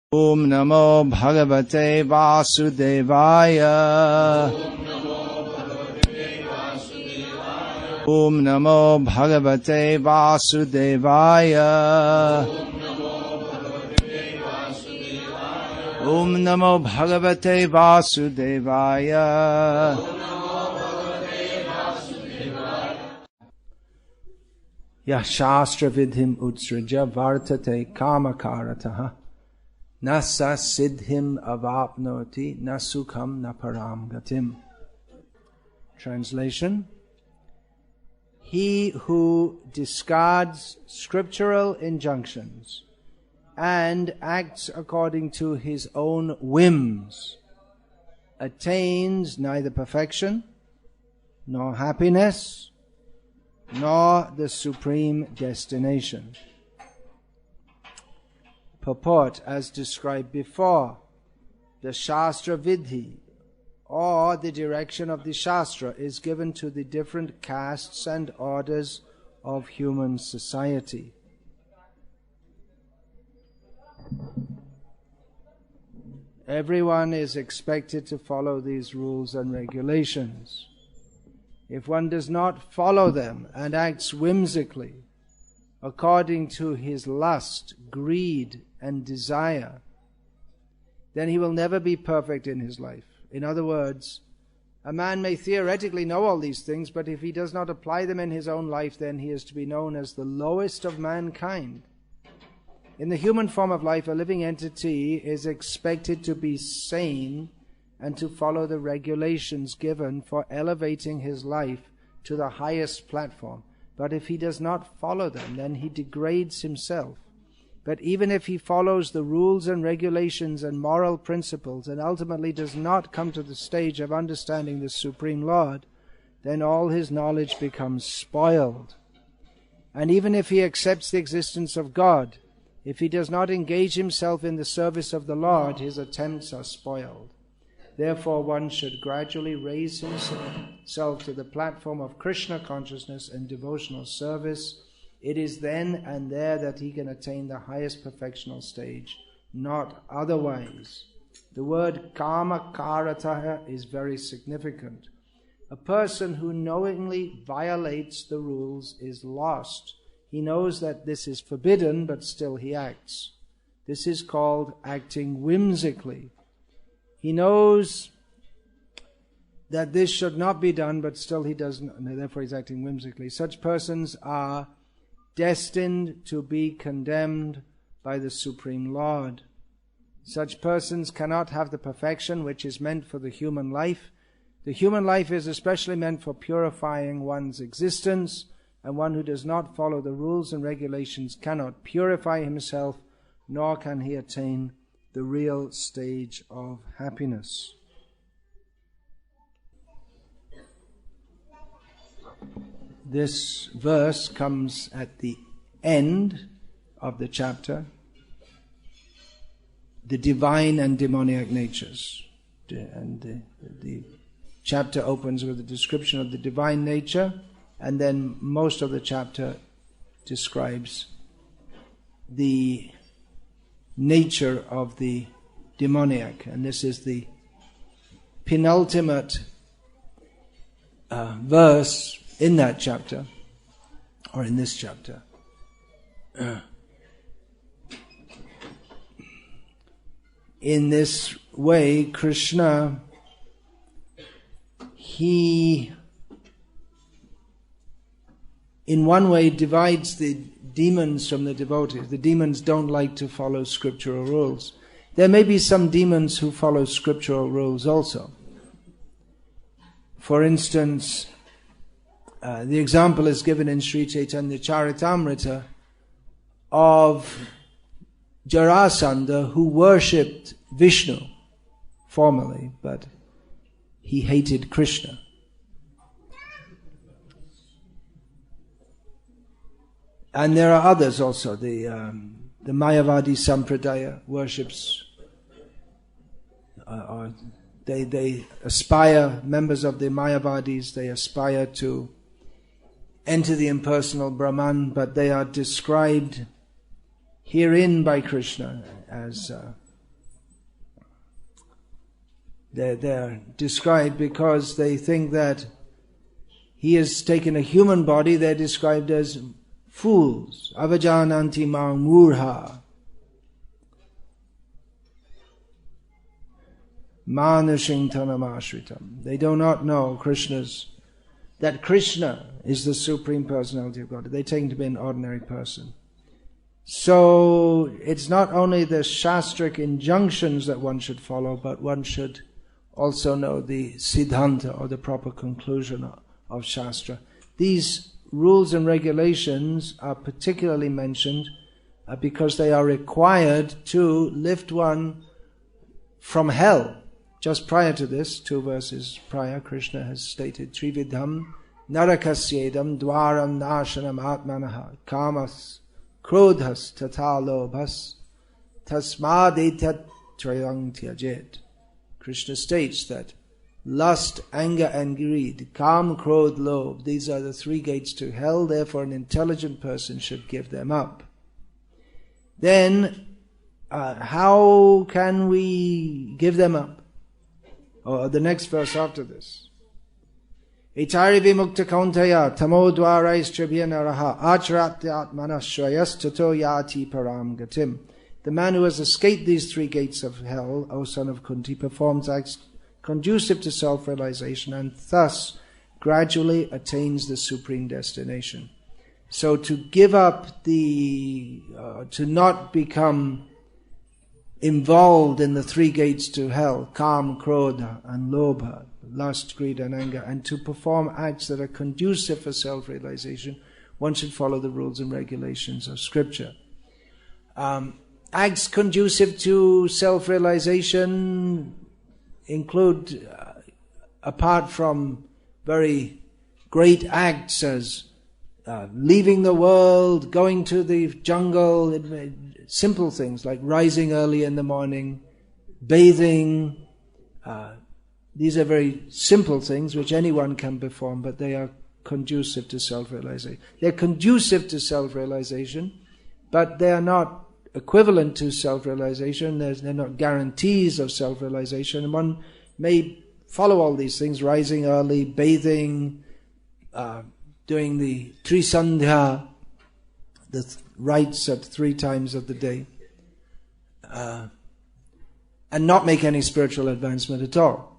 Om Namo Bhagavate Vasudevaya. Om Namo Bhagavate Vasudevaya. Om Namo Bhagavate Vasudevaya. Yah Shastra Vidhim Utsraja Vartate Kamakarataha Nasa Siddhim Avapnoti Nasukham Naparam Gatim. Translation: He who discards scriptural injunctions and acts according to his own whims attains neither perfection, nor happiness, nor the supreme destination. Purport as described before. The Shastra Vidhi, or the direction of the Shastra, is given to the different castes and orders of human society. Everyone is expected to follow these rules and regulations. If one does not follow them and acts whimsically, according to his lust, greed, and desire, then he will never be perfect in his life. In other words, a man may theoretically know all these things, but if he does not apply them in his own life, then he is to be known as the lowest of mankind. In the human form of life, a living entity is expected to be sane and to follow the regulations given for elevating his life to the highest platform. But if he does not follow them, then he degrades himself. But even if he follows the rules and regulations and moral principles and ultimately does not come to the stage of understanding the Supreme Lord, then all his knowledge becomes spoiled. And even if he accepts the existence of God, if he does not engage himself in the service of the Lord, his attempts are spoiled. Therefore, one should gradually raise himself to the platform of Krishna consciousness and devotional service. It is then and there that he can attain the highest perfectional stage, not otherwise. The word kama karataha is very significant. A person who knowingly violates the rules is lost. He knows that this is forbidden, but still he acts. This is called acting whimsically. He knows that this should not be done, but still he does not, therefore he's acting whimsically. Such persons are destined to be condemned by the Supreme Lord. Such persons cannot have the perfection which is meant for the human life. The human life is especially meant for purifying one's existence, and one who does not follow the rules and regulations cannot purify himself, nor can he attain the real stage of happiness. This verse comes at the end of the chapter, the divine and demoniac natures. And the chapter opens with a description of the divine nature, and then most of the chapter describes the nature of the demoniac. And this is the penultimate verse in that chapter, or in this chapter. In this way, Krishna, he in one way divides the demons from the devotees. The demons don't like to follow scriptural rules. There may be some demons who follow scriptural rules also. For instance, the example is given in Sri Chaitanya Charitamrita of Jarasandha, who worshipped Vishnu formerly, but he hated Krishna. And there are others also. The Mayavadi Sampradaya worships, or they aspire, members of the Mayavadis, they aspire to enter the impersonal Brahman, but they are described herein by Krishna as They're described because they think that he has taken a human body. They're described as fools. Avajananti mang murha. Manushing tanamashritam. They do not know that Krishna is the Supreme Personality of God. They take him to be an ordinary person. So it's not only the Shastric injunctions that one should follow, but one should also know the Siddhanta, or the proper conclusion of Shastra. These rules and regulations are particularly mentioned because they are required to lift one from hell. Just prior to this, 2 verses prior, Krishna has stated, Trividham narakasyedam dwaram nashanam atmanaha kamas krodhas tata lobhas tasmadetat trayang tyajet. Krishna states that lust, anger and greed, kam, krodh, lobh, these are the 3 gates to hell, therefore an intelligent person should give them up. Then, how can we give them up? Or the next verse after this. Itari vimukta kauntaya tamo dvarais tribhyanaraha acharatyatmana shrayas tato yati param gatim. The man who has escaped these 3 gates of hell, O son of Kunti, performs acts conducive to self-realization and thus gradually attains the supreme destination. So to give up to not become involved in the 3 gates to hell, kam, krodha and lobha, lust, greed and anger, and to perform acts that are conducive for self-realization, one should follow the rules and regulations of scripture. Acts conducive to self-realization include, apart from very great acts as leaving the world, going to the jungle, simple things like rising early in the morning, bathing. These are very simple things which anyone can perform, but they are conducive to self-realization. They're conducive to self-realization, but they are not equivalent to self-realization. They're not guarantees of self-realization. And one may follow all these things, rising early, bathing, doing the Trisandhya, the rites at 3 times of the day, and not make any spiritual advancement at all,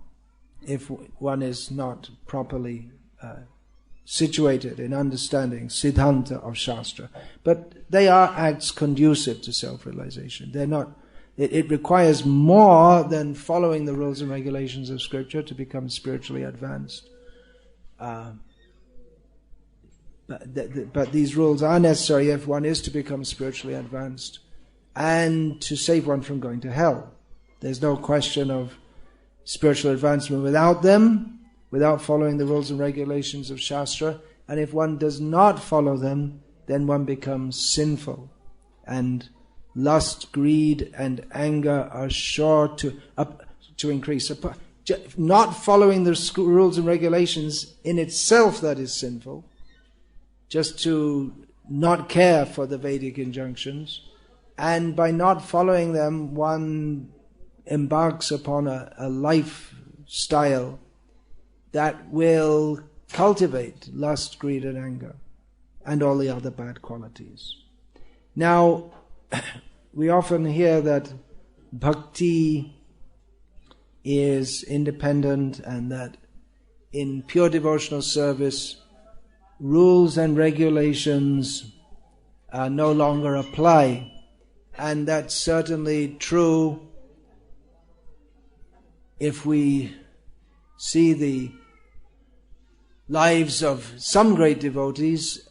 if one is not properly situated in understanding Siddhanta of Shastra. But they are acts conducive to self-realization. They're not. It requires more than following the rules and regulations of Scripture to become spiritually advanced. But these rules are necessary if one is to become spiritually advanced and to save one from going to hell. There's no question of spiritual advancement without them, without following the rules and regulations of Shastra. And if one does not follow them, then one becomes sinful. And lust, greed and anger are sure to increase. Not following the rules and regulations in itself, that is sinful. Just to not care for the Vedic injunctions. And by not following them, one embarks upon a lifestyle that will cultivate lust, greed and anger and all the other bad qualities. Now, we often hear that bhakti is independent and that in pure devotional service rules and regulations no longer apply. And that's certainly true if we see the lives of some great devotees.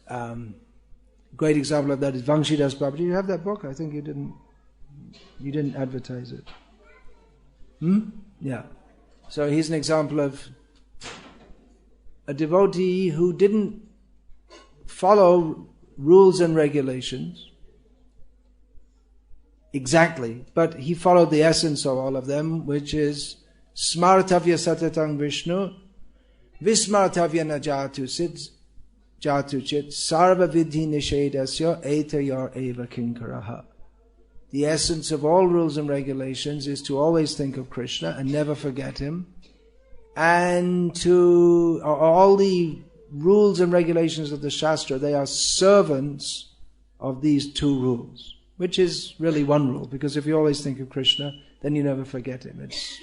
Great example of that is Vangshidas Prabhupada. Do you have that book? I think you didn't advertise it. Yeah. So he's an example of a devotee who didn't follow rules and regulations exactly, but he followed the essence of all of them, which is Smartavya satatang Vishnu, Vismartavya na jatu chit, Sarva vidhi nishedasya etayor eva kinkaraha. the essence of all rules and regulations is to always think of Krishna and never forget him. And all the rules and regulations of the Shastra, they are servants of these two rules, which is really one rule, because if you always think of Krishna, then you never forget him. It's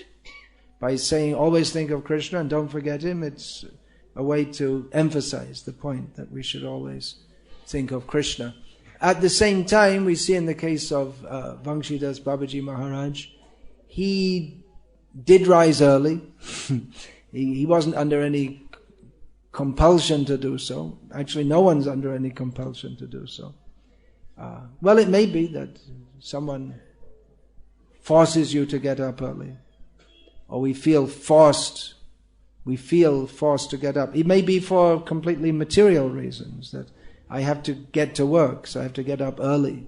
by saying always think of Krishna and don't forget him, it's a way to emphasize the point that we should always think of Krishna. At the same time, we see in the case of Vangshidas Babaji Maharaj, he did rise early. He wasn't under any compulsion to do so. Actually, no one's under any compulsion to do so. Well, it may be that someone forces you to get up early, or we feel forced to get up. It may be for completely material reasons, that I have to get to work, so I have to get up early.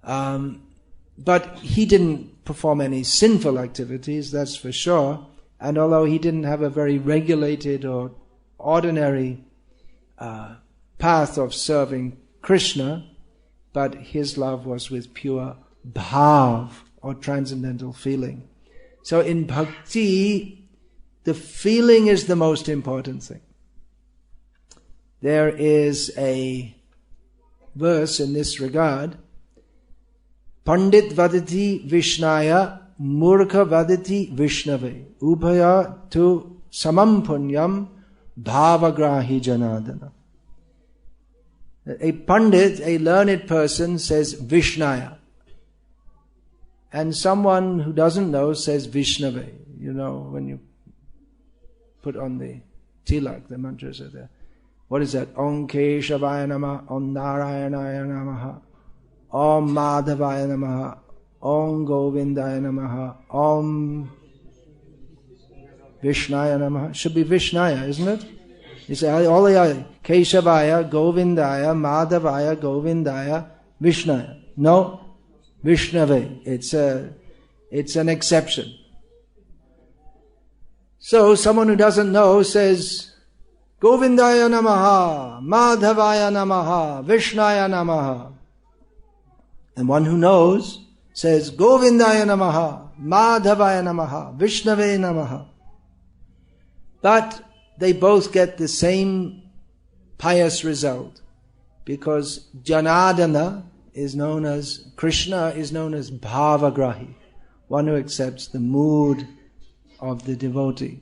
But he didn't perform any sinful activities, that's for sure. And although he didn't have a very regulated or ordinary path of serving Krishna, but his love was with pure bhav, or transcendental feeling. So in bhakti, the feeling is the most important thing. There is a verse in this regard, Pandit vadati Vishnaya, Murkha vadati Vishnave, Ubhaya tu samam punyam bhavagrahi janadana. A Pandit, a learned person, says Vishnaya. And someone who doesn't know says Vishnave. You know, when you put on the tilak, the mantras are there. What is that? Om Keshavaya Namaha, Om Narayanaya Namaha, Om Madhavaya Namaha, Om Govindaya Namaha, Om Vishnaya Namaha. Should be Vishnaya, isn't it? You say, all the Keshavaya, Govindaya, Madhavaya, Govindaya, Vishnaya. No, Vishnave. It's an exception. So someone who doesn't know says, Govindaya Namaha, Madhavaya Namaha, Vishnaya Namaha. And one who knows says, Govindaya Namaha, Madhavaya Namaha, Vishnave Namaha. But they both get the same pious result, because Janadana is known as, Krishna is known as Bhavagrahi, one who accepts the mood of the devotee.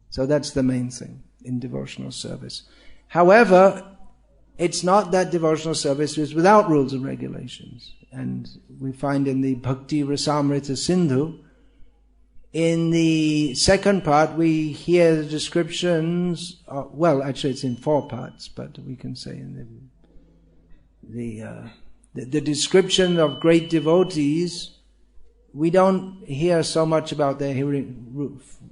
So that's the main thing in devotional service. However, it's not that devotional service is without rules and regulations. And we find in the Bhakti Rasamrita Sindhu, in the second part, we hear the descriptions, well, actually it's in 4 parts, but we can say in the description of great devotees, we don't hear so much about their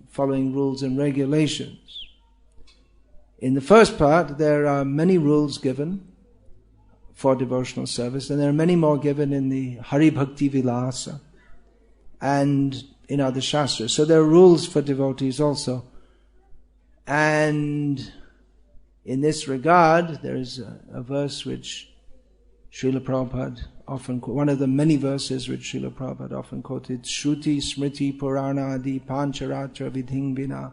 following rules and regulations. In the first part, there are many rules given for devotional service, and there are many more given in the Hari Bhakti Vilasa and in other shastras. So there are rules for devotees also. And in this regard, there is a verse which Srila Prabhupada often quoted, one of the many verses which Srila Prabhupada often quoted, Shruti Smriti Purana Adi Pancharatra Vidhing Vina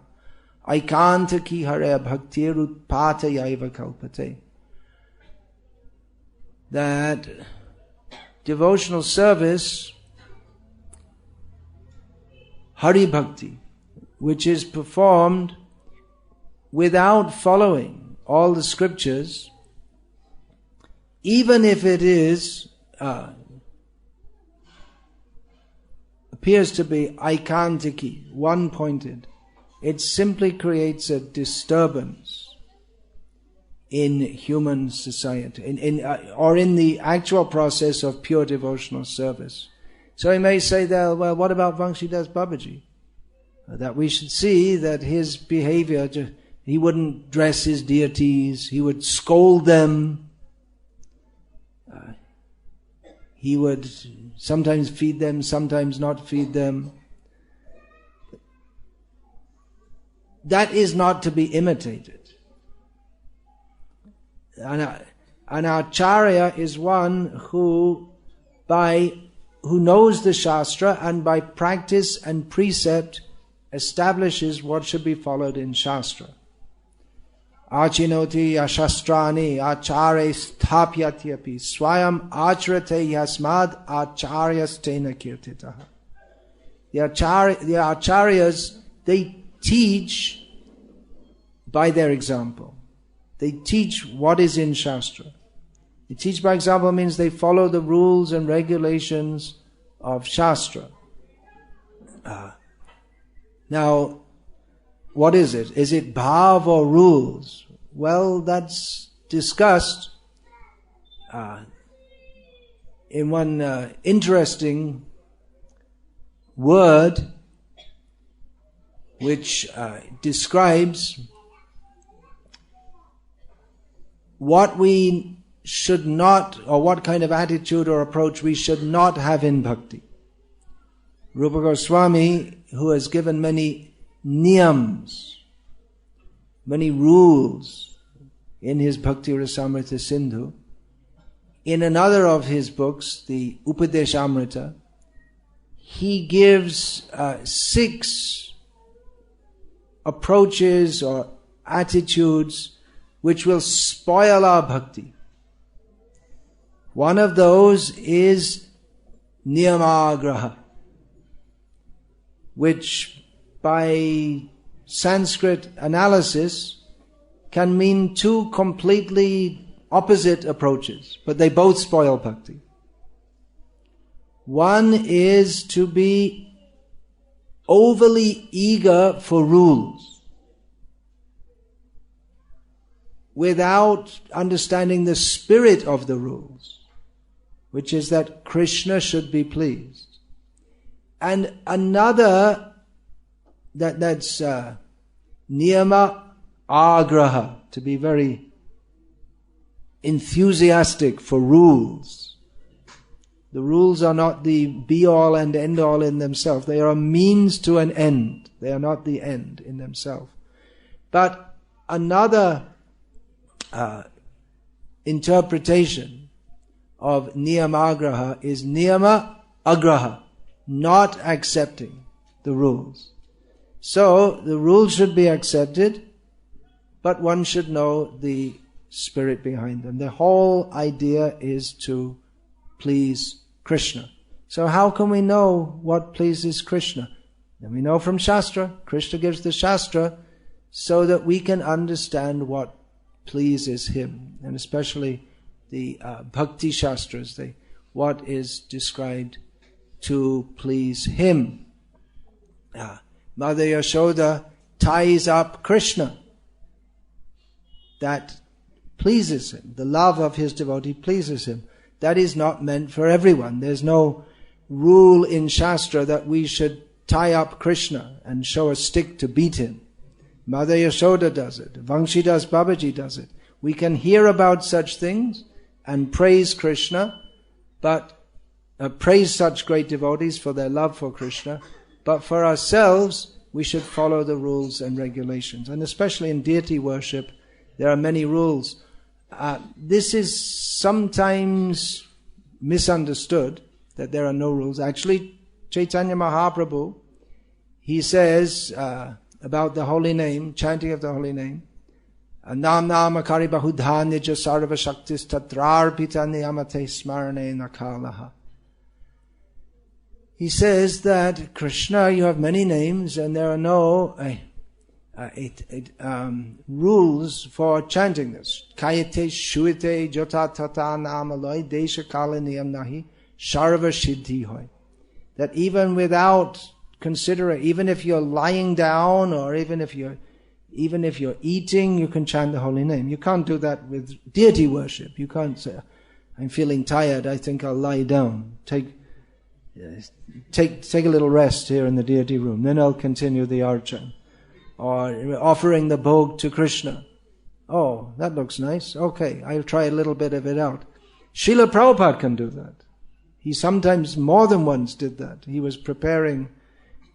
Aikanta ki hare bhaktirut pata yaiva kalpate. That devotional service, Hari Bhakti, which is performed without following all the scriptures, even if it is appears to be aikantiki, one-pointed, it simply creates a disturbance in human society, or in the actual process of pure devotional service. So he may say that, well, what about Vangshidas Babaji? That we should see that his behavior, he wouldn't dress his deities, he would scold them, he would sometimes feed them, sometimes not feed them. That is not to be imitated. An acharya is one who who knows the Shastra and by practice and precept establishes what should be followed in Shastra. Achinoti ashastrani acharya sthapyatyapi swayam acharate yasmad acharyastena kirtitaha. The acharyas, they teach by their example. They teach what is in Shastra. They teach by example means they follow the rules and regulations of Shastra. Now, what is it? Is it bhav or rules? Well, that's discussed in one interesting word which describes what we should not, or what kind of attitude or approach we should not have in bhakti. Rupa Goswami, who has given many niyams, many rules in his Bhakti Rasamrita Sindhu, in another of his books, the Upadeshamrita, he gives 6 approaches or attitudes which will spoil our bhakti. One of those is niyamagraha, which by Sanskrit analysis can mean 2 completely opposite approaches, but they both spoil bhakti. One is to be overly eager for rules without understanding the spirit of the rules, which is that Krishna should be pleased. And another, that's niyama agraha, to be very enthusiastic for rules. The rules are not the be-all and end-all in themselves. They are a means to an end. They are not the end in themselves. But another interpretation of niyamagraha is niyama agraha, not accepting the rules. So the rules should be accepted, but one should know the spirit behind them. The whole idea is to please Krishna. So how can we know what pleases Krishna? Then we know from Shastra. Krishna gives the Shastra so that we can understand what pleases him, and especially the Bhakti Shastras, what is described to please him. Mother Yashoda ties up Krishna. That pleases him. The love of his devotee pleases him. That is not meant for everyone. There's no rule in Shastra that we should tie up Krishna and show a stick to beat him. Mother Yashoda does it. Vangshidas Babaji does it. We can hear about such things and praise Krishna, but praise such great devotees for their love for Krishna. But for ourselves, we should follow the rules and regulations. And especially in deity worship, there are many rules. This is sometimes misunderstood, that there are no rules. Actually, Chaitanya Mahaprabhu, he says about the holy name, chanting of the holy name, Nam nama kari bahudha nija sarva shaktis tatrarpita niyamate smarane nakalaha. He says that, Krishna, you have many names and there are no rules for chanting this. Kayate shuite jota tata namaloi desha kala niyam nahi sharva siddhi hoy. That even without considering, even if you're lying down or even if you're eating, you can chant the holy name. You can't do that with deity worship. You can't say, I'm feeling tired, I think I'll lie down. Take a little rest here in the deity room, then I'll continue the archan. Or offering the bhog to Krishna. Oh, that looks nice. Okay, I'll try a little bit of it out. Srila Prabhupada can do that. He sometimes more than once did that. He was preparing,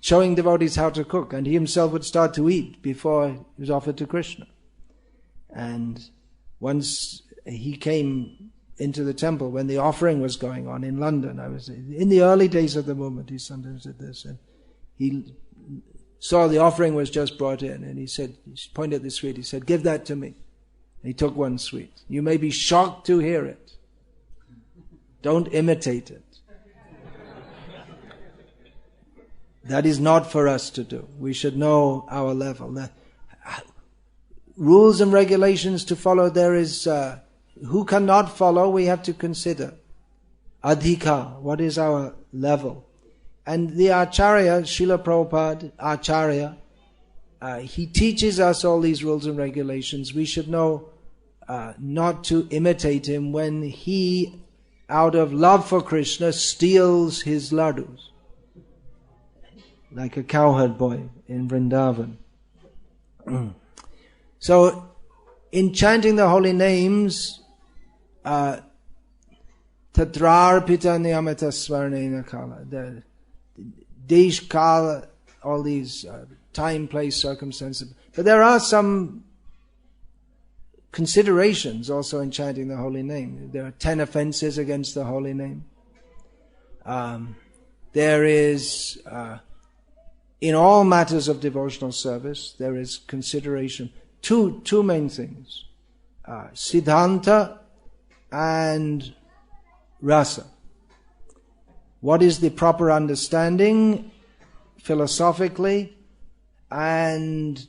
showing devotees how to cook, and he himself would start to eat before it was offered to Krishna. And once he came into the temple when the offering was going on in London. I was in the early days of the movement. He sometimes did this, and he saw the offering was just brought in, and he pointed at the sweet. He said, "Give that to me." And he took one sweet. You may be shocked to hear it. Don't imitate it. That is not for us to do. We should know our level. Rules and regulations to follow, there is, who cannot follow, we have to consider. Adhika, what is our level? And the Acharya, Srila Prabhupada, Acharya, he teaches us all these rules and regulations. We should know not to imitate him when he, out of love for Krishna, steals his ladus. Like a cowherd boy in Vrindavan. So, in chanting the holy names, Tatrarpita Niyamata Svarnena Kala, the Desh Kala, all these time, place, circumstances. But there are some considerations also in chanting the holy name. There are 10 offenses against the holy name. There is, in all matters of devotional service, there is consideration. Two main things. Siddhanta and rasa. What is the proper understanding philosophically, and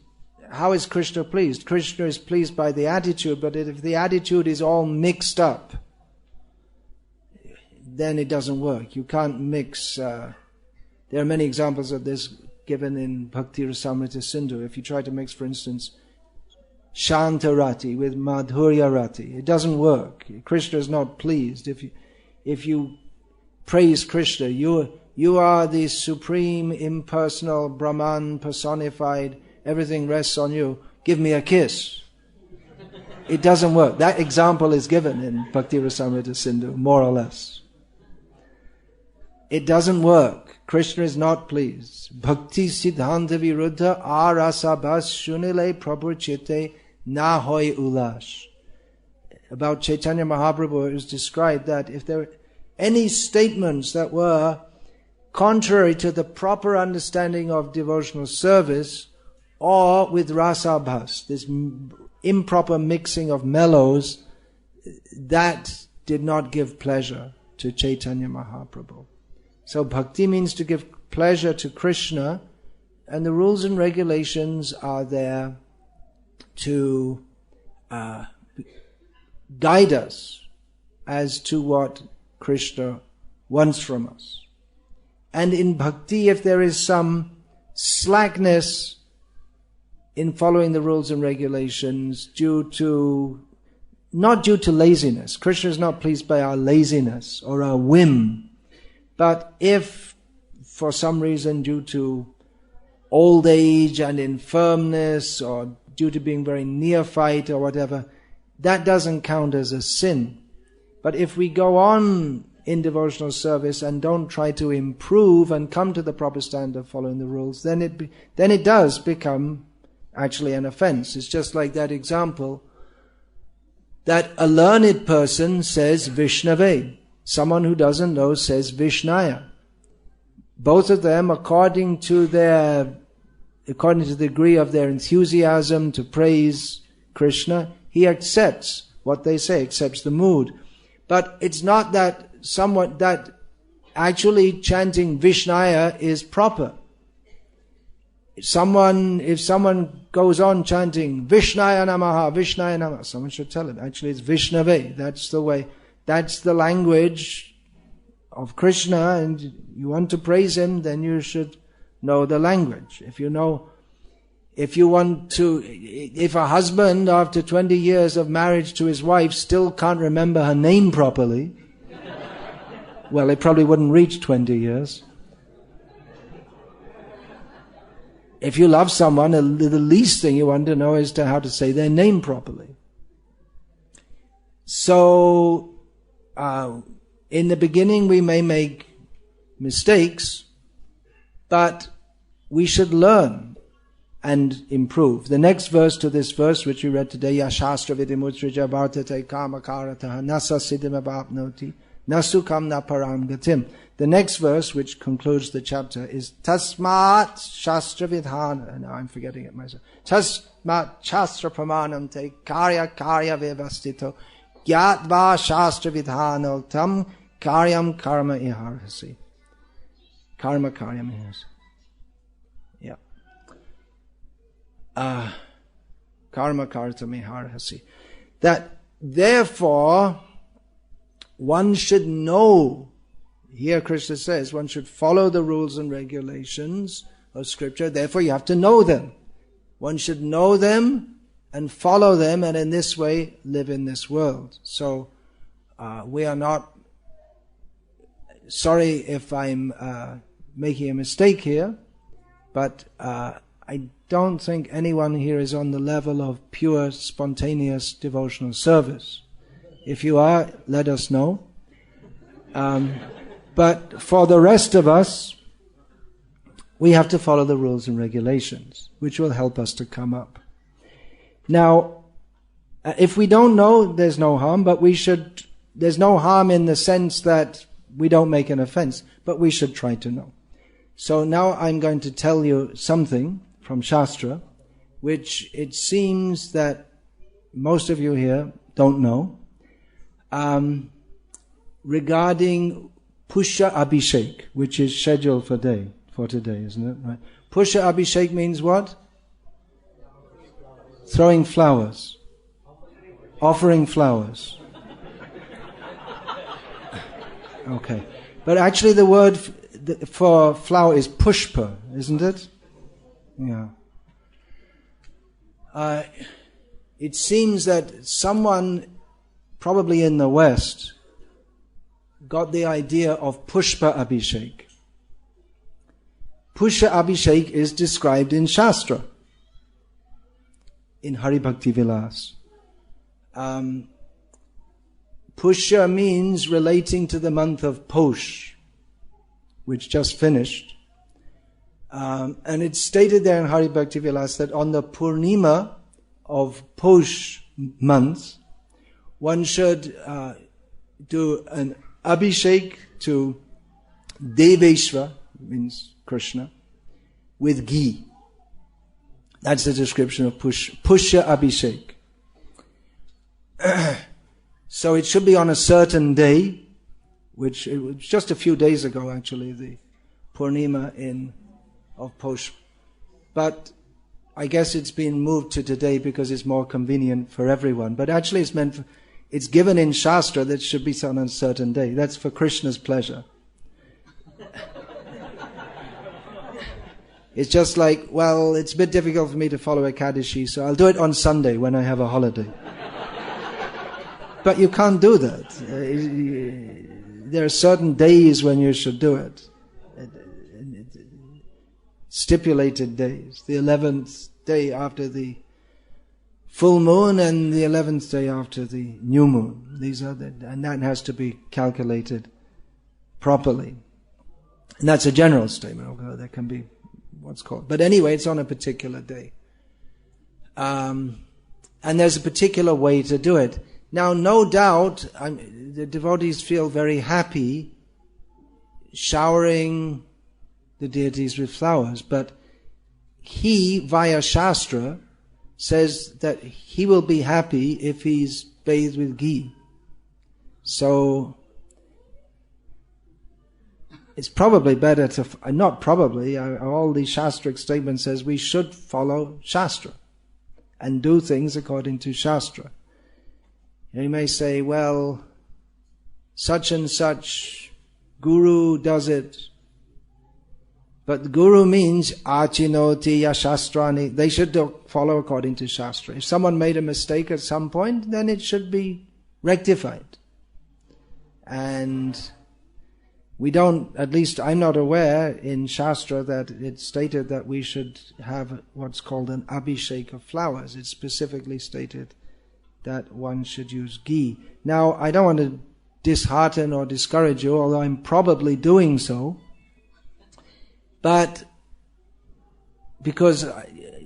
how is Krishna pleased? Krishna is pleased by the attitude, but if the attitude is all mixed up, then it doesn't work. You can't mix. There are many examples of this given in Bhakti Rasamrita Sindhu. If you try to mix, for instance, Shantarati with Madhurya Rati, it doesn't work. Krishna is not pleased. If you praise Krishna, you are the supreme impersonal Brahman personified, everything rests on you, give me a kiss. It doesn't work. That example is given in Bhakti Rasamrita Sindhu, more or less. It doesn't work. Krishna is not pleased. Bhakti Siddhanta Viruddha Arasabhas Shunile Prabhu Chitte Nahoy Ulash. About Chaitanya Mahaprabhu, it is described that if there were any statements that were contrary to the proper understanding of devotional service, or with rasabhas, this improper mixing of mellows, that did not give pleasure to Chaitanya Mahaprabhu. So bhakti means to give pleasure to Krishna, and the rules and regulations are there to guide us as to what Krishna wants from us. And in bhakti, if there is some slackness in following the rules and regulations not due to laziness. Krishna is not pleased by our laziness or our whim. But if for some reason due to old age and infirmness or due to being very neophyte or whatever, that doesn't count as a sin. But if we go on in devotional service and don't try to improve and come to the proper standard of following the rules, then it does become actually an offense. It's just like that example that a learned person says Vishnave. Someone who doesn't know says Vishnaya. Both of them, according to the degree of their enthusiasm to praise Krishna, he accepts what they say, accepts the mood. But it's not that actually chanting Vishnaya is proper. If someone goes on chanting Vishnaya Namaha, Vishnaya Namaha, someone should tell him, actually it's Vishnave. That's the way, that's the language of Krishna, and you want to praise him, then you should know the language. If a husband after 20 years of marriage to his wife still can't remember her name properly, well, it probably wouldn't reach 20 years. If you love someone, the least thing you want to know is how to say their name properly. So, in the beginning we may make mistakes, but we should learn and improve. The next verse to this verse, which we read today, Yashastra vidimutrija bhartate kamakarataha nasa siddhim abapnoti nasukam na param gatim. The next verse, which concludes the chapter, is Tasmat Shastra Vidhana. Now I'm forgetting it myself. Tasmat Shastra Pramanam Te Karya Vivastito Gyatva Shastra Vidhano Tam Karyam Karma Iharhasi. Karma Karyam Iharhasi. Yeah. Karma Kartam Iharhasi. That therefore one should know. Here Krishna says one should follow the rules and regulations of scripture, therefore you have to know them. One should know them and follow them, and in this way live in this world. So we are not, sorry if I'm making a mistake here, but I don't think anyone here is on the level of pure, spontaneous devotional service. If you are, let us know. But for the rest of us, we have to follow the rules and regulations, which will help us to come up. Now, if we don't know, there's no harm, but there's no harm in the sense that we don't make an offense, but we should try to know. So now I'm going to tell you something from Shastra, which it seems that most of you here don't know, regarding Pusya-abhishek, which is scheduled for today, isn't it? Right. Pusya-abhishek means what? Throwing flowers. Offering flowers. Okay. But actually the word for flower is pushpa, isn't it? Yeah. It seems that someone, probably in the West, got the idea of Pushpa-abhishek. Pusya-abhishek is described in Shastra, in Hari Bhakti Vilas. Pusya means relating to the month of Posh, which just finished. And it's stated there in Hari Bhakti Vilas that on the Purnima of Posh month, one should do an abhishek to Deveshwar, means Krishna, with ghee. That's the description of Pusya-abhishek. So it should be on a certain day, which it was just a few days ago actually, the Purnima of Posh. But I guess it's been moved to today because it's more convenient for everyone. But actually it's given in Shastra that it should be on a certain day. That's for Krishna's pleasure. It's just like, well, it's a bit difficult for me to follow Ekadashi, so I'll do it on Sunday when I have a holiday. But you can't do that. There are certain days when you should do it. Stipulated days. The 11th day after the full moon and the 11th day after the new moon. And that has to be calculated properly. And that's a general statement. Okay, there can be what's called. But anyway, it's on a particular day. And there's a particular way to do it. Now, no doubt, the devotees feel very happy showering the deities with flowers, but he, via Shastra, says that he will be happy if he's bathed with ghee. So, it's probably better to, not probably, all the Shastric statement says we should follow Shastra and do things according to Shastra. You may say, well, such and such guru does it. But guru means achinoti yashastrani. They should follow according to Shastra. If someone made a mistake at some point, then it should be rectified. And we don't, at least I'm not aware in Shastra that it's stated that we should have what's called an abhishek of flowers. It's specifically stated that one should use ghee. Now, I don't want to dishearten or discourage you, although I'm probably doing so. But because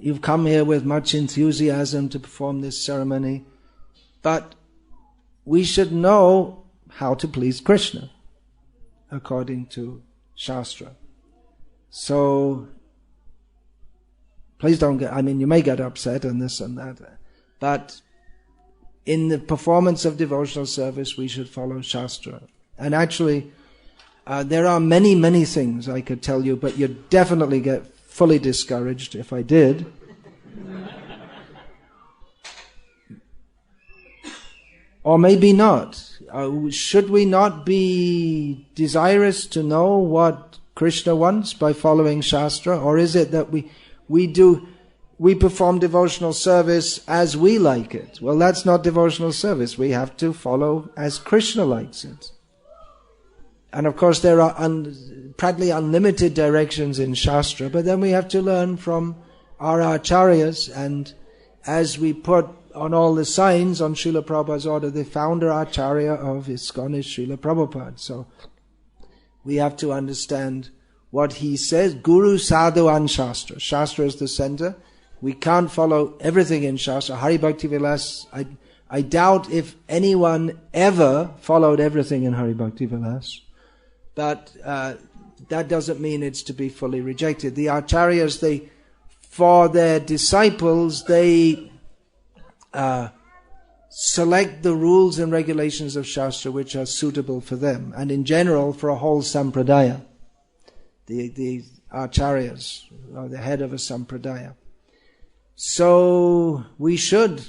you've come here with much enthusiasm to perform this ceremony, but we should know how to please Krishna according to Shastra. So please don't get, you may get upset and this and that, but in the performance of devotional service we should follow Shastra. And actually, there are many, many things I could tell you, but you'd definitely get fully discouraged if I did. Or maybe not. Should we not be desirous to know what Krishna wants by following Shastra? Or is it that we perform devotional service as we like it? Well, that's not devotional service. We have to follow as Krishna likes it. And of course there are practically unlimited directions in Shastra, but then we have to learn from our acharyas, and as we put on all the signs on Srila Prabhupada's order, the founder acharya of ISKCON is Srila Prabhupada. So we have to understand what he says. Guru, Sadhu and Shastra. Shastra is the center. We can't follow everything in Shastra. Hari Bhakti Vilas, I doubt if anyone ever followed everything in Hari Bhakti Vilas. But that doesn't mean it's to be fully rejected. The acharyas, for their disciples, they select the rules and regulations of Shastra which are suitable for them, and in general for a whole sampradaya. The acharyas are the head of a sampradaya. So we should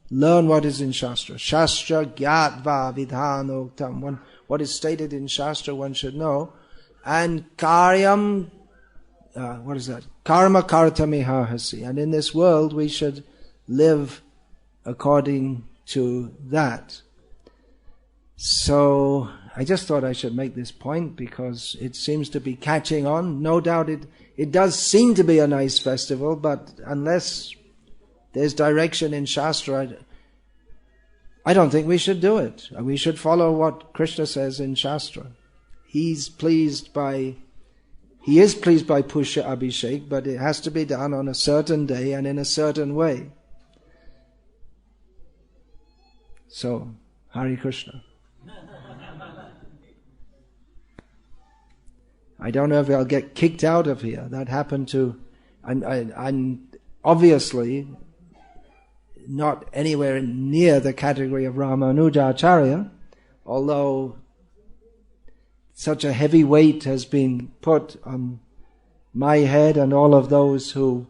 learn what is in Shastra. Shastra gyatva vidhanoktam. What is stated in Shastra one should know. And karyam, karma kartamihahasi. And in this world we should live according to that. So I just thought I should make this point because it seems to be catching on. No doubt it does seem to be a nice festival, but unless there's direction in Shastra, I don't think we should do it. We should follow what Krishna says in Shastra. He is pleased by Pusya-abhishek, but it has to be done on a certain day and in a certain way. So, Hare Krishna. I don't know if I'll get kicked out of here. That happened to... I'm obviously not anywhere near the category of Ramanuja Acharya, although such a heavy weight has been put on my head and all of those who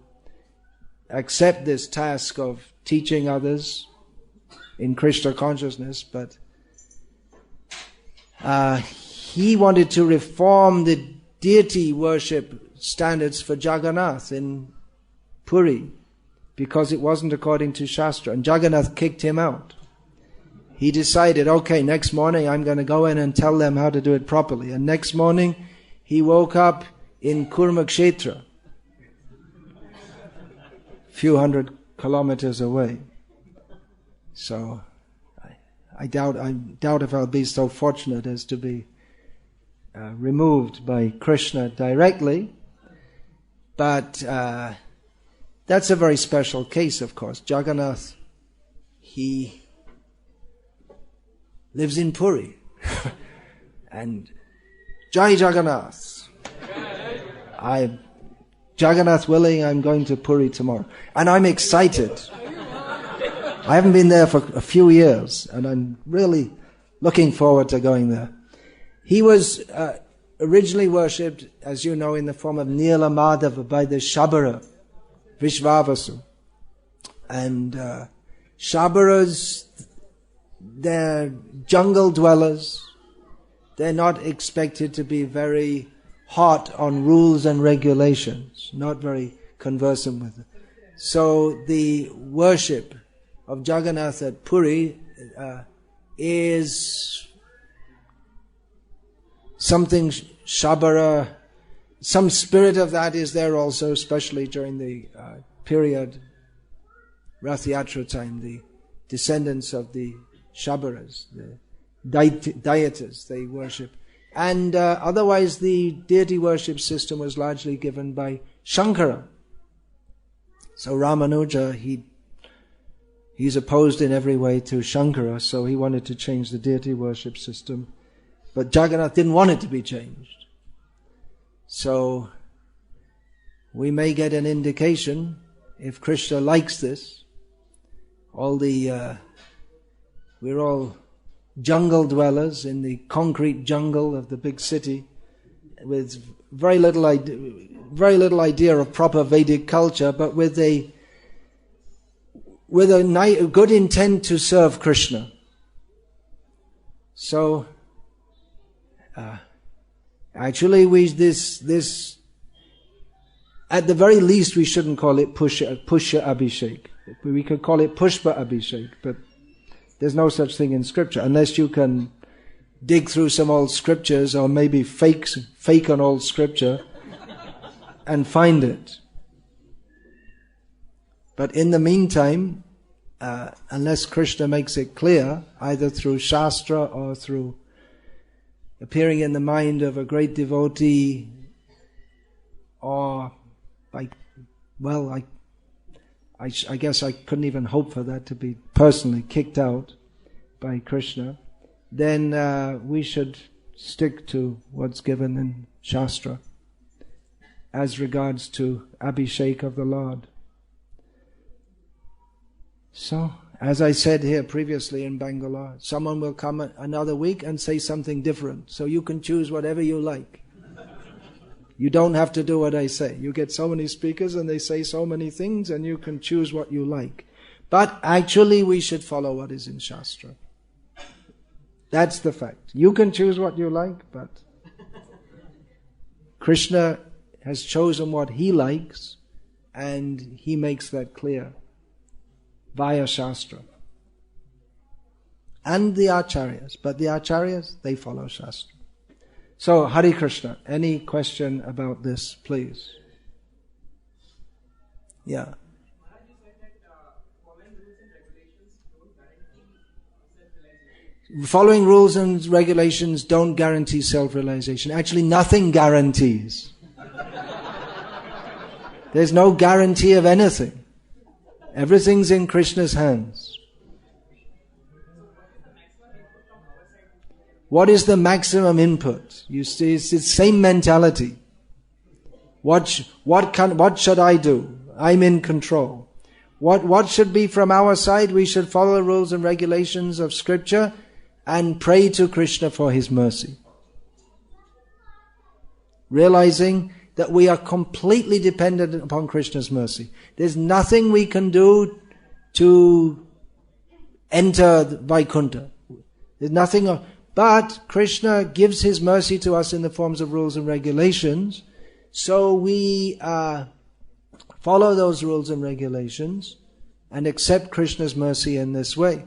accept this task of teaching others in Krishna consciousness. But he wanted to reform the deity worship standards for Jagannath in Puri, because it wasn't according to Shastra, and Jagannath kicked him out. He decided, okay, next morning I'm going to go in and tell them how to do it properly. And next morning he woke up in Kurmakshetra, a few hundred kilometers away. So I doubt if I'll be so fortunate as to be removed by Krishna directly, but that's a very special case, of course. Jagannath, he lives in Puri. And Jai Jagannath. Jagannath willing, I'm going to Puri tomorrow. And I'm excited. I haven't been there for a few years, and I'm really looking forward to going there. He was originally worshipped, as you know, in the form of Nila Madhava by the Shabara, Vishvavasu. And Shabaras, they're jungle dwellers. They're not expected to be very hot on rules and regulations, not very conversant with it. So the worship of Jagannath at Puri is something Shabara, some spirit of that is there also, especially during the period Rath Yatra time. The descendants of the Shabaras, the deities, they worship. And otherwise the deity worship system was largely given by Shankara. So Ramanuja, he's opposed in every way to Shankara, so he wanted to change the deity worship system. But Jagannath didn't want it to be changed. So we may get an indication, if Krishna likes this, we're all jungle dwellers in the concrete jungle of the big city with very little idea of proper Vedic culture, but with a good intent to serve Krishna. So, actually, this at the very least we shouldn't call it Pusya-abhishek. We could call it Pushpa-abhishek, but there's no such thing in scripture, unless you can dig through some old scriptures or maybe fake an old scripture and find it. But in the meantime, unless Krishna makes it clear, either through Shastra or through appearing in the mind of a great devotee, or I guess I couldn't even hope for that, to be personally kicked out by Krishna, then we should stick to what's given in Shastra as regards to Abhishek of the Lord. So, as I said here previously in Bangalore, someone will come another week and say something different, so you can choose whatever you like. You don't have to do what I say. You get so many speakers and they say so many things, and you can choose what you like. But actually we should follow what is in Shastra. That's the fact. You can choose what you like, but Krishna has chosen what he likes, and he makes that clear via Shastra. And the Acharyas. But the Acharyas, they follow Shastra. So, Hare Krishna. Any question about this, please? Yeah. Following rules and regulations don't guarantee self-realization. Actually, nothing guarantees. There's no guarantee of anything. Everything's in Krishna's hands. What is the maximum input? You see, it's the same mentality. What should I do? I'm in control. What should be from our side? We should follow the rules and regulations of Scripture and pray to Krishna for His mercy. Realizing that we are completely dependent upon Krishna's mercy. There's nothing we can do to enter Vaikuntha. There's nothing, but Krishna gives His mercy to us in the forms of rules and regulations, so we follow those rules and regulations and accept Krishna's mercy in this way.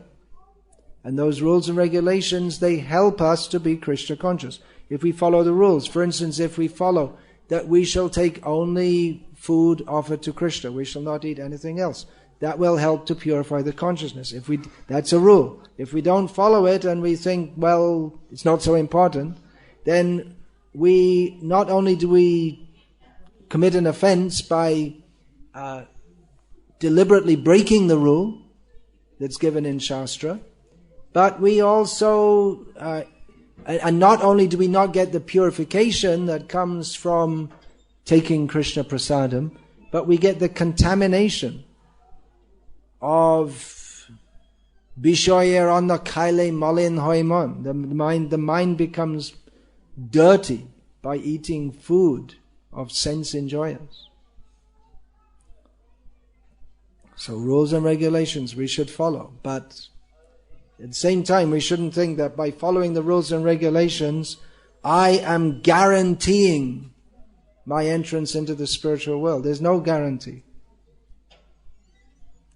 And those rules and regulations, they help us to be Krishna conscious. If we follow the rules, for instance, if we follow that we shall take only food offered to Krishna, we shall not eat anything else, that will help to purify the consciousness. That's a rule. If we don't follow it and we think, well, it's not so important, then not only do we commit an offense by deliberately breaking the rule that's given in Shastra, but we also, and not only do we not get the purification that comes from taking Krishna prasadam, but we get the contamination of Bishoyer on the Kaile Malin Hoimon. The mind becomes dirty by eating food of sense enjoyers. So rules and regulations we should follow, but at the same time we shouldn't think that by following the rules and regulations I am guaranteeing my entrance into the spiritual world. There's no guarantee.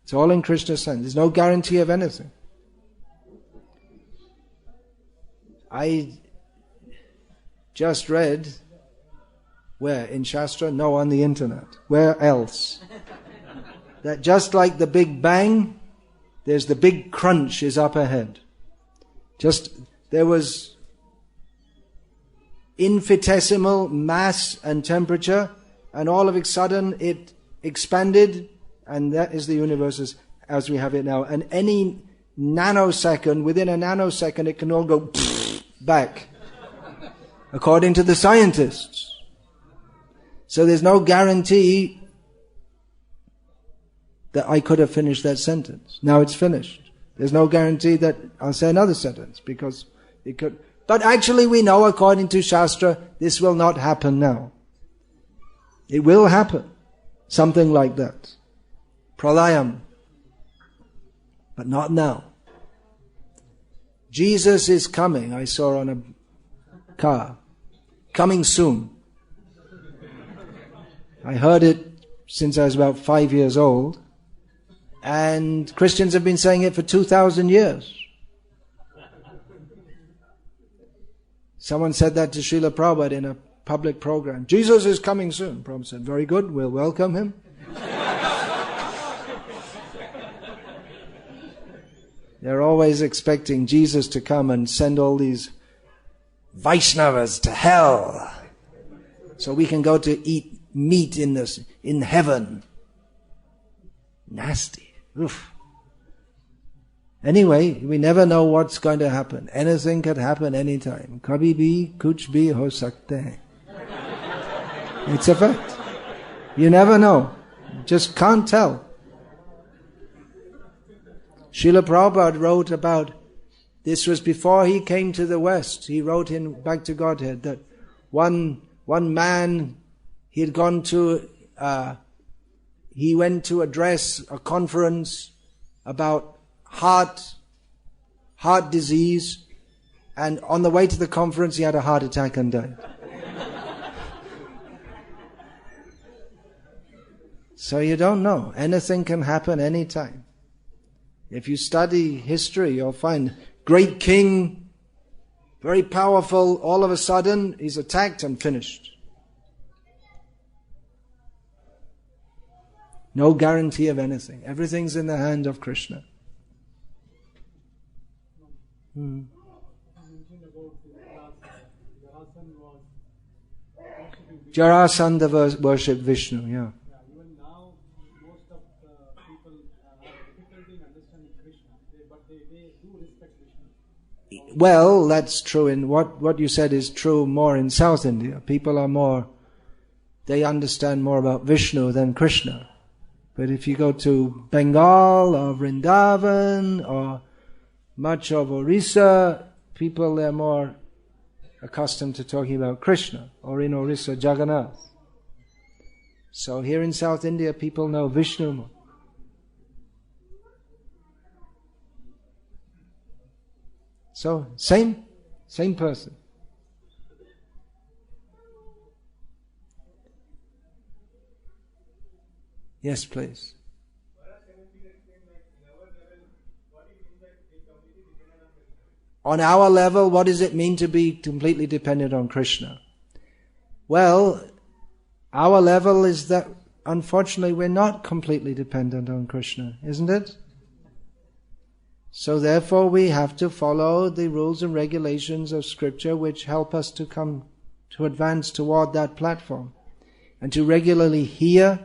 It's all in Krishna's hands. There's no guarantee of anything. I just read, where? In Shastra? No, on the internet. Where else? That just like the Big Bang, there's the big crunch is up ahead. There was infinitesimal mass and temperature, and all of a sudden it expanded and that is the universe as we have it now. And any nanosecond, within a nanosecond, it can all go back, according to the scientists. So there's no guarantee that I could have finished that sentence. Now it's finished. There's no guarantee that I'll say another sentence, because it could. But actually we know, according to Shastra, this will not happen now. It will happen. Something like that. Pralayam. But not now. Jesus is coming, I saw on a car. Coming soon. I heard it since I was about 5 years old. And Christians have been saying it for 2,000 years. Someone said that to Srila Prabhupada in a public program. Jesus is coming soon. Prabhupada said, very good, we'll welcome him. They're always expecting Jesus to come and send all these Vaishnavas to hell, so we can go to eat meat in heaven. Nasty. Oof. Anyway, we never know what's going to happen. Anything could happen anytime. Kabhi bhi, kuch bhi ho sakta hai. It's a fact. You never know. Just can't tell. Srila Prabhupada wrote about, this was before he came to the West, he wrote in Back to Godhead that one man, he went to address a conference about heart disease, and on the way to the conference he had a heart attack and died. So you don't know. Anything can happen anytime. If you study history, you'll find great king, very powerful, all of a sudden he's attacked and finished. No guarantee of anything. Everything's in the hand of Krishna. Jarasandha worshipped Vishnu, yeah. Even now, most of the people have difficulty in understanding Krishna, but they do respect Vishnu. Well, that's true. In what you said is true more in South India. People are they understand more about Vishnu than Krishna. But if you go to Bengal or Vrindavan or much of Orissa, people they're more accustomed to talking about Krishna, or in Orissa, Jagannath. So here in South India, people know Vishnu more. So, same person. Yes, please. On our level, what does it mean to be completely dependent on Krishna? Well, our level is that, unfortunately, we're not completely dependent on Krishna, isn't it? So therefore we have to follow the rules and regulations of Scripture which help us to advance toward that platform, and to regularly hear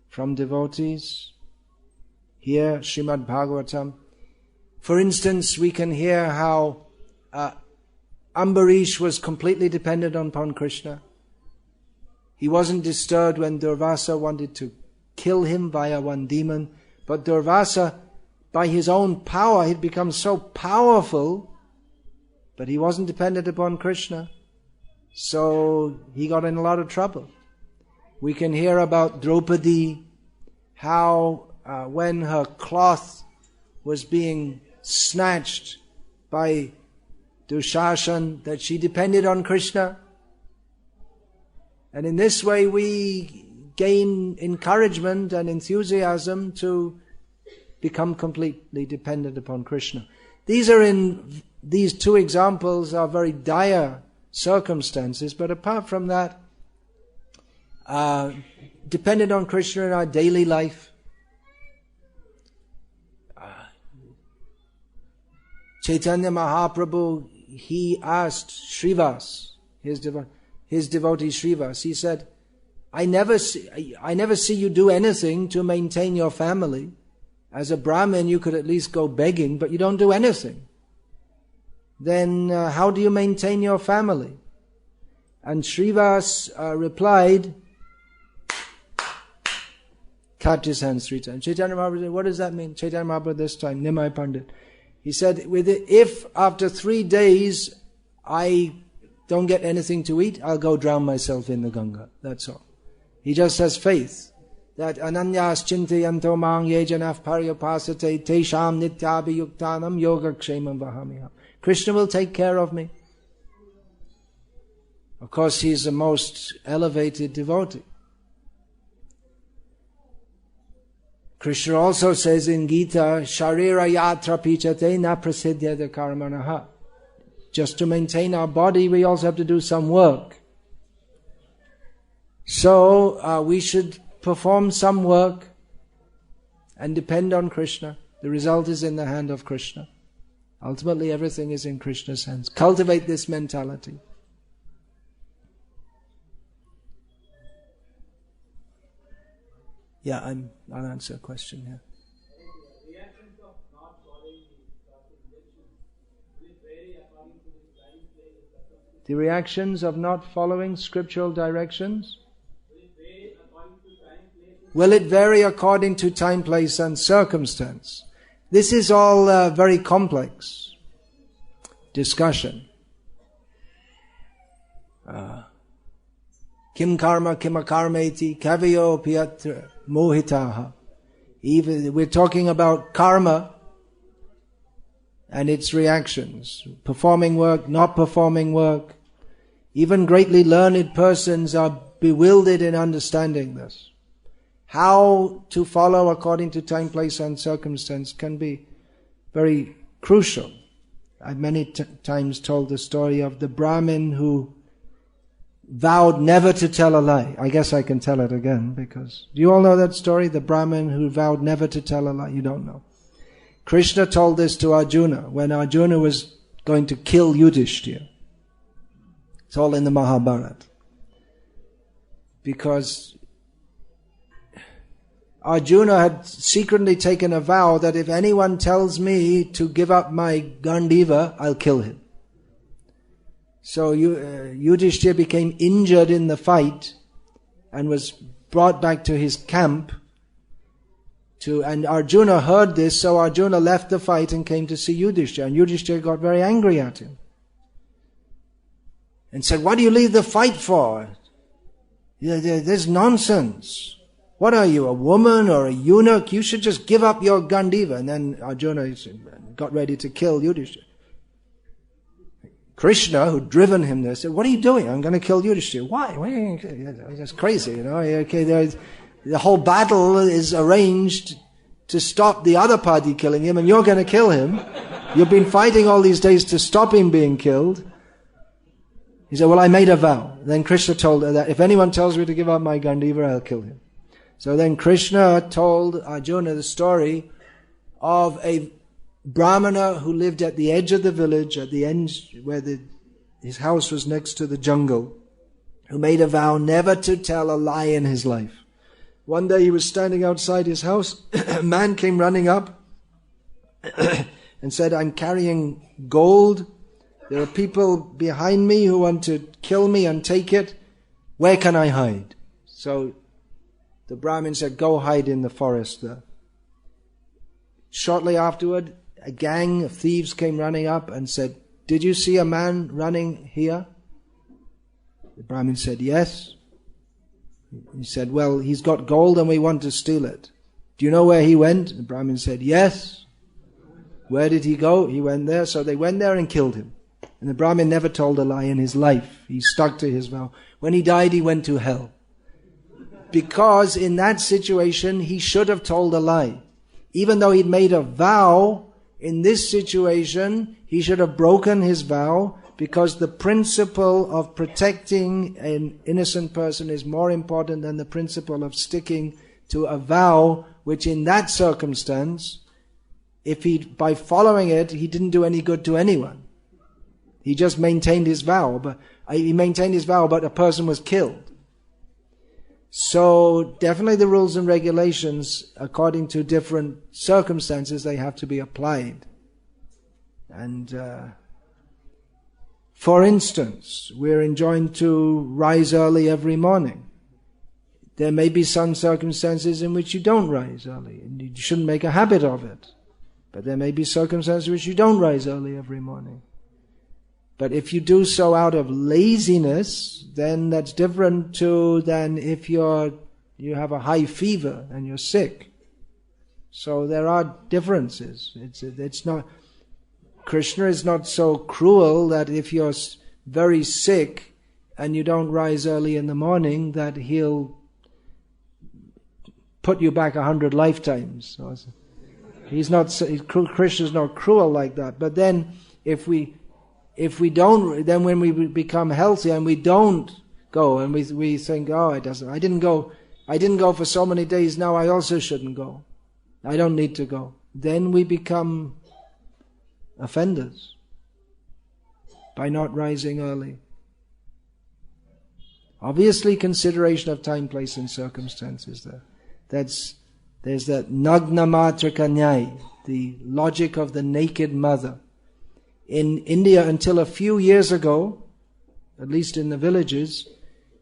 from devotees, hear Srimad Bhagavatam. For instance, we can hear how Ambarish was completely dependent upon Krishna. He wasn't disturbed when Durvasa wanted to kill him via one demon, but Durvasa, by his own power, he'd become so powerful, but he wasn't dependent upon Krishna. So he got in a lot of trouble. We can hear about Draupadi, how when her cloth was being snatched by Dushashan, that she depended on Krishna. And in this way we gain encouragement and enthusiasm to become completely dependent upon Krishna. These two examples are very dire circumstances, but apart from that, dependent on Krishna in our daily life. Chaitanya Mahaprabhu, he asked Srivas, his devotee Srivas, he said, I never see you do anything to maintain your family. As a Brahmin, you could at least go begging, but you don't do anything. Then how do you maintain your family? And Srivas replied, clapped his hands 3 times. Chaitanya Mahaprabhu said, what does that mean? Chaitanya Mahaprabhu this time, Nimai Pandit. He said, if after 3 days I don't get anything to eat, I'll go drown myself in the Ganga. That's all. He just has faith that ananyas chintayanto mang yejanaf paryapasate tesham nityabhiyuktanam yogakshemam vahamiham. Krishna will take care of me. Of course, he's the most elevated devotee. Krishna also says in Gita, Sharira yatra pichate na prasiddhyata karmanaha. Just to maintain our body, we also have to do some work. So, we should perform some work and depend on Krishna. The result is in the hand of Krishna. Ultimately, everything is in Krishna's hands. Cultivate this mentality. Yeah, I'll answer a question here. Reactions of not following the vary according to the time, place, The reactions of not following scriptural directions? Will it vary according to time, place and circumstance? This is all very complex discussion. Kim karma kim akarmeti kavyo piyatra mohitaha. Even we're talking about karma and its reactions. Performing work, not performing work. Even greatly learned persons are bewildered in understanding this. How to follow according to time, place and circumstance can be very crucial. I've many times told the story of the Brahmin who vowed never to tell a lie. I guess I can tell it again because... Do you all know that story? The Brahmin who vowed never to tell a lie. You don't know. Krishna told this to Arjuna when Arjuna was going to kill Yudhishthira. It's all in the Mahabharata. Because Arjuna had secretly taken a vow that if anyone tells me to give up my Gandiva, I'll kill him. So Yudhishthira became injured in the fight and was brought back to his camp. And Arjuna heard this, so Arjuna left the fight and came to see Yudhishthira. And Yudhishthira got very angry at him. And said, what do you leave the fight for? There's nonsense. What are you, a woman or a eunuch? You should just give up your Gandiva. And then Arjuna got ready to kill Yudhishthira. Krishna, who'd driven him there, said, what are you doing? I'm going to kill Yudhishthira. Why? That's crazy, you know. Okay, the whole battle is arranged to stop the other party killing him, and you're going to kill him. You've been fighting all these days to stop him being killed. He said, well, I made a vow. Then Krishna told her that if anyone tells me to give up my Gandiva, I'll kill him. So then Krishna told Arjuna the story of a Brahmana who lived at the edge of the village, at the end where his house was next to the jungle, who made a vow never to tell a lie in his life. One day he was standing outside his house, a man came running up and said, I'm carrying gold. There are people behind me who want to kill me and take it. Where can I hide? So the Brahmin said, go hide in the forest there. Shortly afterward, a gang of thieves came running up and said, did you see a man running here? The Brahmin said, yes. He said, well, he's got gold and we want to steal it. Do you know where he went? The Brahmin said, yes. Where did he go? He went there. So they went there and killed him. And the Brahmin never told a lie in his life. He stuck to his vow. When he died, he went to hell. Because in that situation, he should have told a lie. Even though he'd made a vow, in this situation, he should have broken his vow, because the principle of protecting an innocent person is more important than the principle of sticking to a vow, which in that circumstance, by following it, he didn't do any good to anyone. He just maintained his vow, but a person was killed. So definitely the rules and regulations, according to different circumstances, they have to be applied. And for instance, we're enjoined to rise early every morning. There may be some circumstances in which you don't rise early, and you shouldn't make a habit of it. But there may be circumstances in which you don't rise early every morning. But if you do so out of laziness, then that's different than if you have a high fever and you're sick. So there are differences. It's not, Krishna is not so cruel that if you're very sick and you don't rise early in the morning, that he'll put you back 100 lifetimes. Krishna's not cruel like that. But then if we don't, then when we become healthy and we don't go, and we think, oh, I didn't go for so many days, now I also shouldn't go. I don't need to go. Then we become offenders by not rising early. Obviously, consideration of time, place, and circumstances there. There's that nagna matrika nyaya, the logic of the naked mother. In India, until a few years ago, at least in the villages,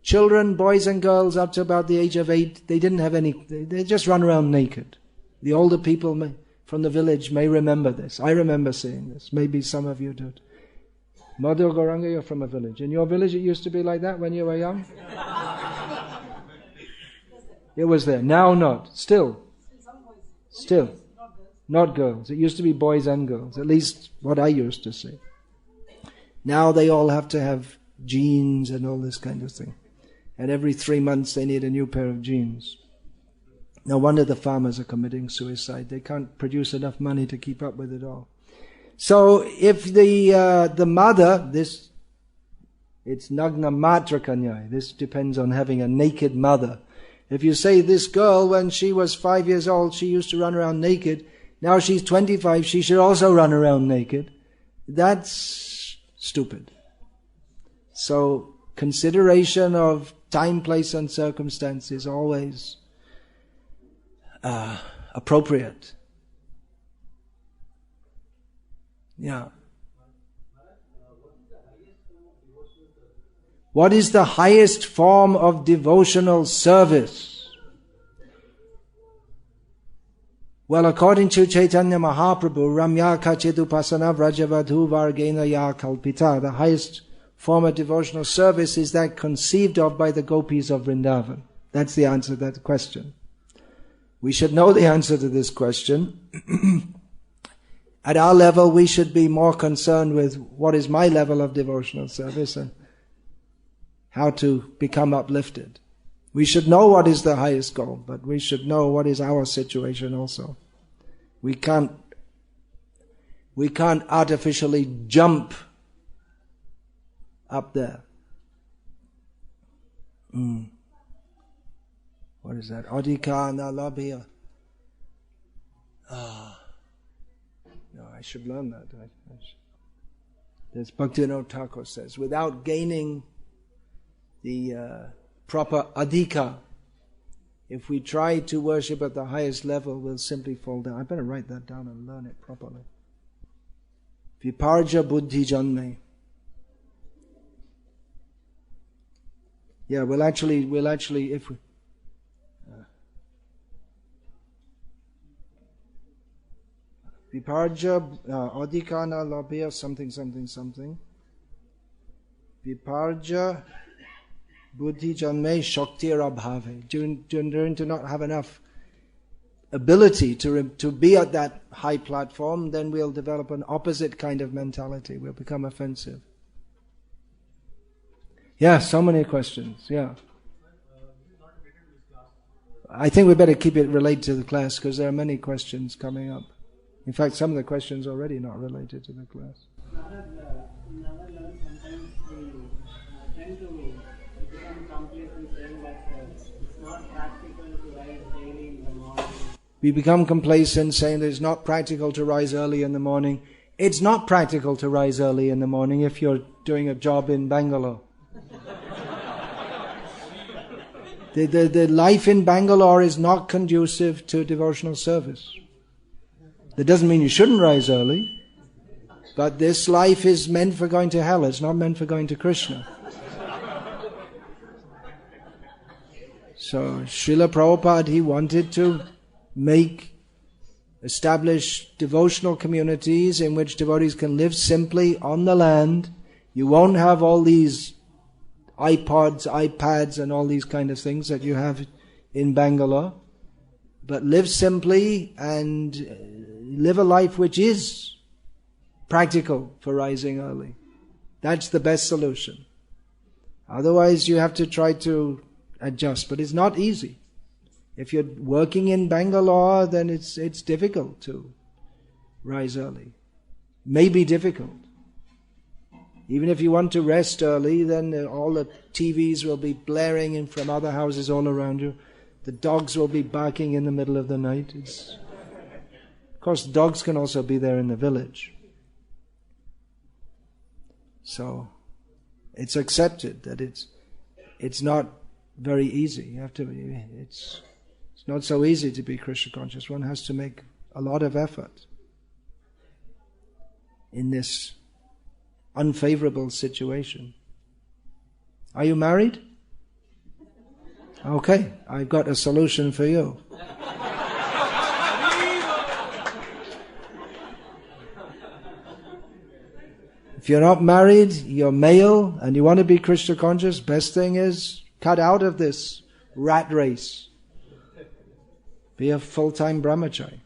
children, boys and girls up to about the age of 8, they didn't have they just run around naked. The older people from the village may remember this. I remember seeing this. Maybe some of you did. Madhu Gauranga, you're from a village. In your village it used to be like that when you were young? It was there. Now not. Still. Not girls. It used to be boys and girls. At least what I used to see. Now they all have to have jeans and all this kind of thing. And every 3 months they need a new pair of jeans. No wonder the farmers are committing suicide. They can't produce enough money to keep up with it all. So if the mother, it's nagna matrika nyaya. This depends on having a naked mother. If you say this girl, when she was 5 years old, she used to run around naked. Now she's 25, she should also run around naked. That's stupid. So consideration of time, place and circumstance is always appropriate. Yeah. What is the highest form of devotional service? Well, according to Chaitanya Mahaprabhu, Ramya Kachedupasana Vrajavadhu Vargena Ya Kalpita, the highest form of devotional service is that conceived of by the gopis of Vrindavan. That's the answer to that question. We should know the answer to this question. At our level, we should be more concerned with what is my level of devotional service and how to become uplifted. We should know what is the highest goal, but we should know what is our situation also. We can't artificially jump up there. What is that? Adhika nalabhiya. No, I should learn that. As Bhaktivinoda Thakur says, without gaining the proper adhika, if we try to worship at the highest level, we'll simply fall down. I better write that down and learn it properly. Viparja buddhi janme. Yeah, we'll actually, if we... Viparja adhikana labhya something. Viparja buddhi janme shaktir abhave. During to not have enough ability to be at that high platform, then we'll develop an opposite kind of mentality. We'll become offensive. Yeah, so many questions. Yeah. I think we better keep it related to the class because there are many questions coming up. In fact, some of the questions are already not related to the class. In our learn, sometimes we tend to become complacent saying that it's not practical to rise daily in the morning. We become complacent saying that it's not practical to rise early in the morning. It's not practical to rise early in the morning if you're doing a job in Bangalore. The life in Bangalore is not conducive to devotional service. That doesn't mean you shouldn't rise early, but this life is meant for going to hell. It's not meant for going to Krishna. So Srila Prabhupada, he wanted to establish devotional communities in which devotees can live simply on the land. You won't have all these iPods, iPads and all these kind of things that you have in Bangalore. But live simply and live a life which is practical for rising early. That's the best solution. Otherwise you have to try to adjust, but it's not easy. If you're working in Bangalore, then it's difficult to rise early. May be difficult. Even if you want to rest early, then all the TVs will be blaring in from other houses all around you. The dogs will be barking in the middle of the night. Of course, dogs can also be there in the village. So, it's accepted that it's not very easy. It's not so easy to be Krishna conscious. One has to make a lot of effort in this unfavorable situation. Are you married? Okay, I've got a solution for you. If you're not married, you're male, and you want to be Krishna conscious, best thing is cut out of this rat race. Be a full-time brahmachari.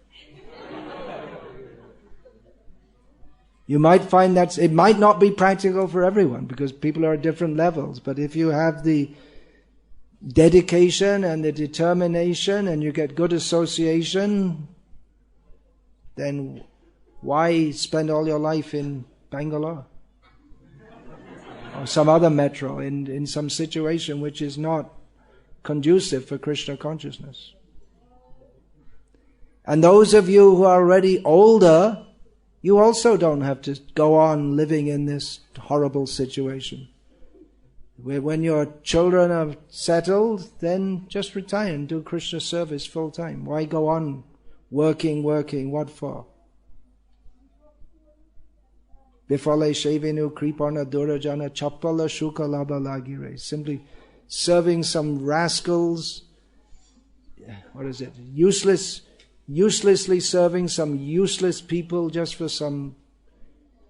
You might find that it might not be practical for everyone because people are at different levels, but if you have the dedication and the determination and you get good association, then why spend all your life in Bangalore? Or some other metro in some situation which is not conducive for Krishna consciousness. And those of you who are already older, you also don't have to go on living in this horrible situation. When your children are settled, then just retire and do Krishna service full time. Why go on working? What for? Bifale shevinu kripana durajana chappala shuka laba lagire. Simply serving some rascals, uselessly serving some useless people just for some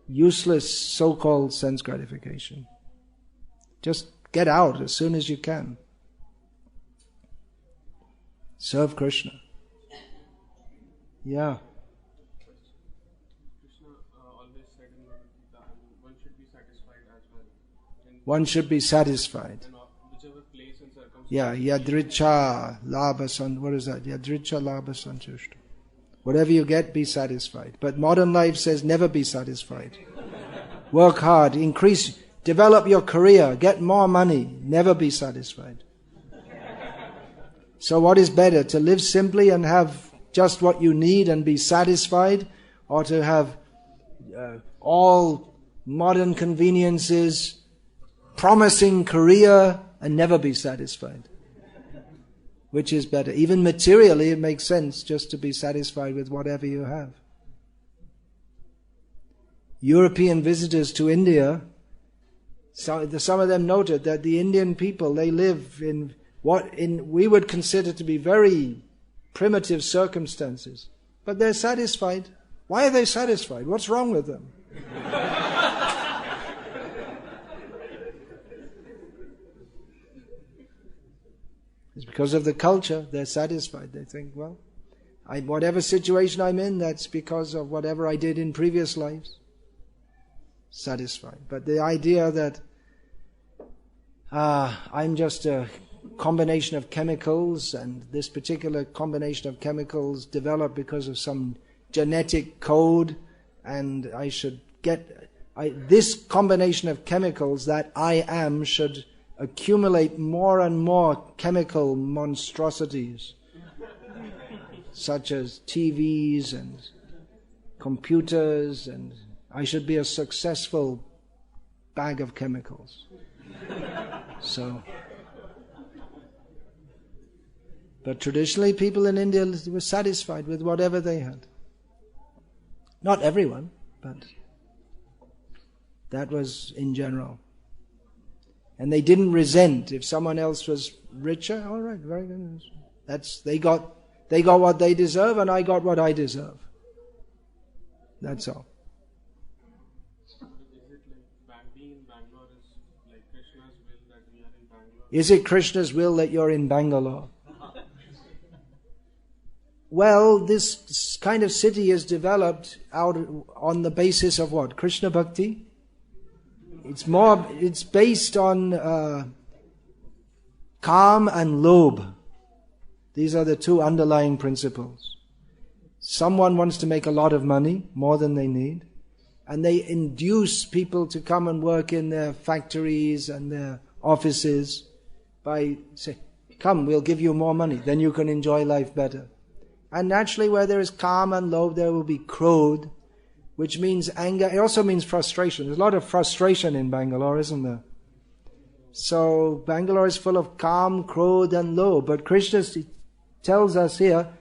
useless so-called sense gratification. Just get out as soon as you can. Serve Krishna. Yeah. Krishna always said in Bhagavad-gita, one should be satisfied as well. One should be satisfied. Whichever place and circumstance. Yeah, yadricha labha what is that? Yadricha labha santushta. Whatever you get, be satisfied. But modern life says never be satisfied. Work hard, develop your career, get more money, never be satisfied. So what is better, to live simply and have just what you need and be satisfied, or to have all modern conveniences, promising career, and never be satisfied? Which is better? Even materially, it makes sense just to be satisfied with whatever you have. European visitors to India, some of them noted that the Indian people, they live in what we would consider to be very primitive circumstances. But they're satisfied. Why are they satisfied? What's wrong with them? It's because of the culture. They're satisfied. They think, well, whatever situation I'm in, that's because of whatever I did in previous lives. Satisfied. But the idea that I'm just a combination of chemicals, and this particular combination of chemicals developed because of some genetic code, and I should this combination of chemicals that I am should accumulate more and more chemical monstrosities, such as TVs and computers, and I should be a successful bag of chemicals. So, But traditionally people in India were satisfied with whatever they had. Not everyone, but that was in general. And they didn't resent if someone else was richer. All right, very good. They got what they deserve, and I got what I deserve. That's all. Is it like being in Bangalore is like Krishna's will that we are in Bangalore? Is it Krishna's will that you're in Bangalore? Well, this kind of city is developed out on the basis of what? Krishna Bhakti? It's based on Kam and Lobh. These are the two underlying principles. Someone wants to make a lot of money, more than they need, and they induce people to come and work in their factories and their offices by saying, come, we'll give you more money, then you can enjoy life better. And naturally where there is Kam and Lobh, there will be Krodh, which means anger. It also means frustration. There's a lot of frustration in Bangalore, isn't there? So Bangalore is full of Kam, Krodh and Lobh. But Krishna tells us here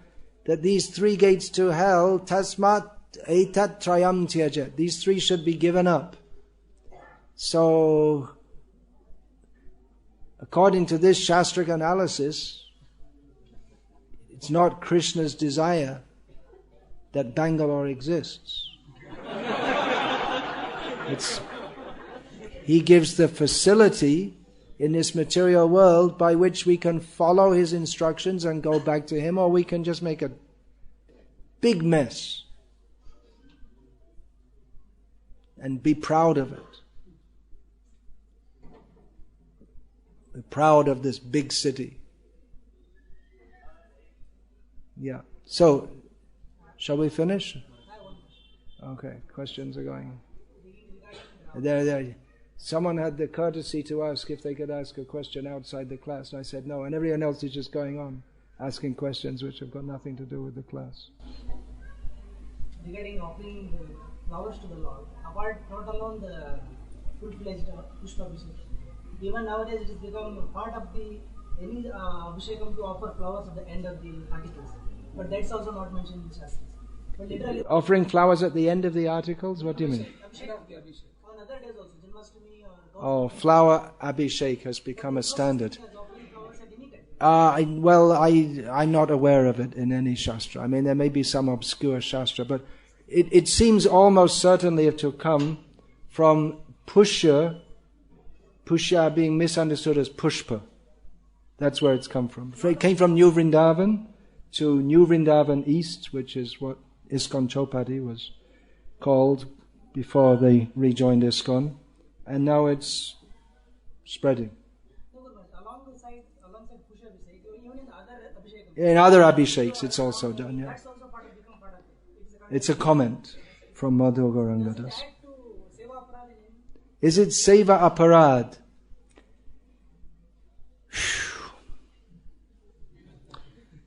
that these three gates to hell, tasmat etat trayam tyaja, these three should be given up. So, according to this Shastric analysis, it's not Krishna's desire that Bangalore exists. He gives the facility in this material world by which we can follow His instructions and go back to Him, or we can just make a big mess and be proud of it. We're proud of this big city. Yeah. So, shall we finish? Okay, questions are going. There. Someone had the courtesy to ask if they could ask a question outside the class, and I said no, and everyone else is just going on, asking questions which have got nothing to do with the class. Regarding offering flowers to the Lord, apart not alone the full-fledged Pusya-abhishek, even nowadays it has become part of the any abhishekam to offer flowers at the end of the articles. But that's also not mentioned in Shastras. But literally Offering flowers at the end of the articles? What do you mean? Abhishek of the abhishek. On other days also, Janmashtami or Oh, flower abhishek has become a standard. offering flowers at any time. I'm not aware of it in any Shastra. I mean, there may be some obscure Shastra, but it seems almost certainly to come from Pusya being misunderstood as Pushpa. That's where it's come from. It came from New Vrindavan to New Vrindavan East, which is what ISKCON Chowpatty was called before they rejoined ISKCON, and now it's spreading. Alongside Pusya-abhishek, even in the other abhishekam. In other abhisheks it's also done, yeah. That's also become part of it. It's a comment from Madhu Gauranga Das. Add to Seva Aparad in Is it Seva Aparad?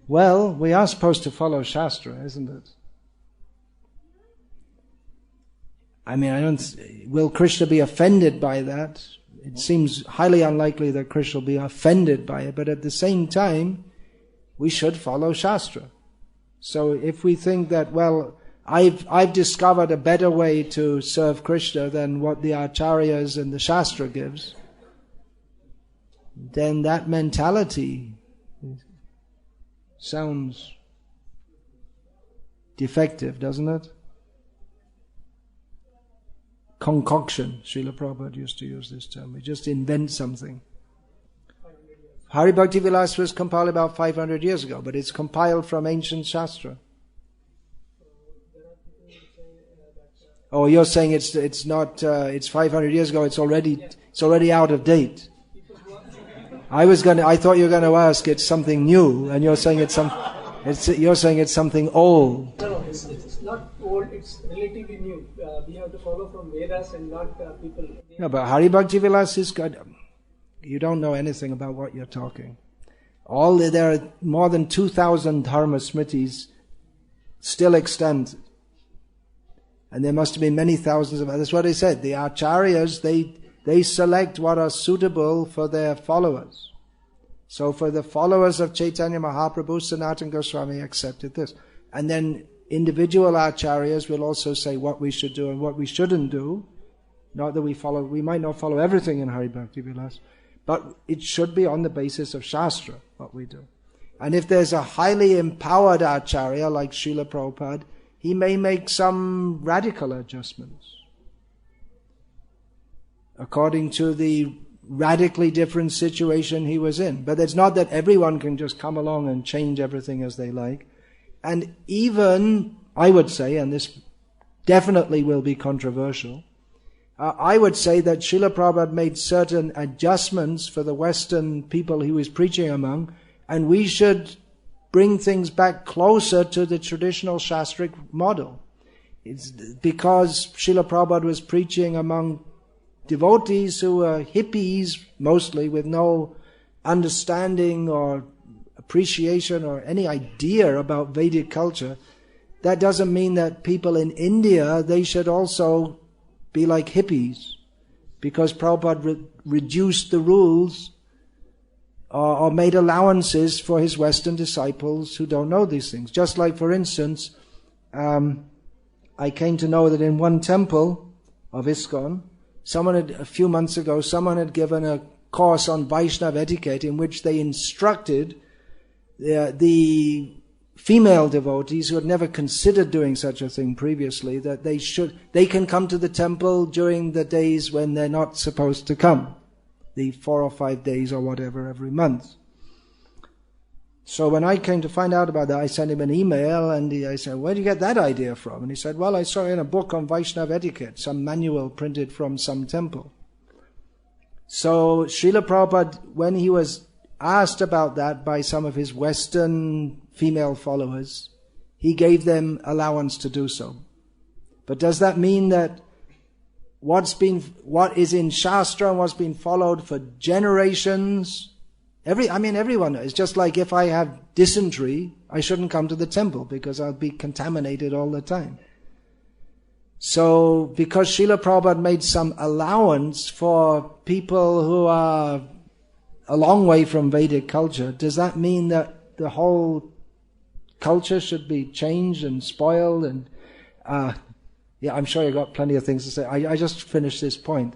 Well, we are supposed to follow Shastra, isn't it? I mean, will Krishna be offended by that? It seems highly unlikely that Krishna will be offended by it, but at the same time, we should follow Shastra. So if we think that, well, I've discovered a better way to serve Krishna than what the Acharyas and the Shastra gives, then that mentality sounds defective, doesn't it? Concoction. Srila Prabhupada used to use this term. We just invent something. Hari Bhakti Vilas was compiled about 500 years ago, but it's compiled from ancient Shastra. Oh, you're saying it's not, it's 500 years ago, it's already out of date. I thought you were going to ask it's something new, and you're saying it's something old. No, it's not old, it's relatively new. We have to follow from Vedas and not people. No, but Hari Bhakti Vilas is good. You don't know anything about what you're talking. There are more than 2,000 Dharma Smritis still extant. And there must have been many thousands of others. That's what I said. The Acharyas, they select what are suitable for their followers. So for the followers of Chaitanya Mahaprabhu, Sanatana Goswami accepted this. And then individual acharyas will also say what we should do and what we shouldn't do. Not that we might not follow everything in Hari Bhakti Vilas, but it should be on the basis of Shastra, what we do. And if there's a highly empowered acharya like Srila Prabhupada, he may make some radical adjustments according to the radically different situation he was in. But it's not that everyone can just come along and change everything as they like. And even, I would say, and this definitely will be controversial, I would say that Srila Prabhupada made certain adjustments for the Western people he was preaching among, and we should bring things back closer to the traditional Shastric model. It's because Srila Prabhupada was preaching among devotees who were hippies, mostly, with no understanding or appreciation or any idea about Vedic culture. That doesn't mean that people in India, they should also be like hippies, because Prabhupada reduced the rules or made allowances for his Western disciples who don't know these things. Just like, for instance, I came to know that in one temple of ISKCON, a few months ago, someone had given a course on Vaishnava etiquette in which they instructed the female devotees who had never considered doing such a thing previously, that they can come to the temple during the days when they're not supposed to come, the 4 or 5 days or whatever every month. So when I came to find out about that, I sent him an email and I said, where did you get that idea from? And he said, well, I saw it in a book on Vaishnava etiquette, some manual printed from some temple. So Srila Prabhupada, when he was asked about that by some of his Western female followers, he gave them allowance to do so. But does that mean that what is in Shastra and what's been followed for generations, everyone knows. It's just like if I have dysentery, I shouldn't come to the temple because I'll be contaminated all the time. So because Srila Prabhupada made some allowance for people who are a long way from Vedic culture, does that mean that the whole culture should be changed and spoiled? And yeah, I'm sure you got plenty of things to say. I just finished this point.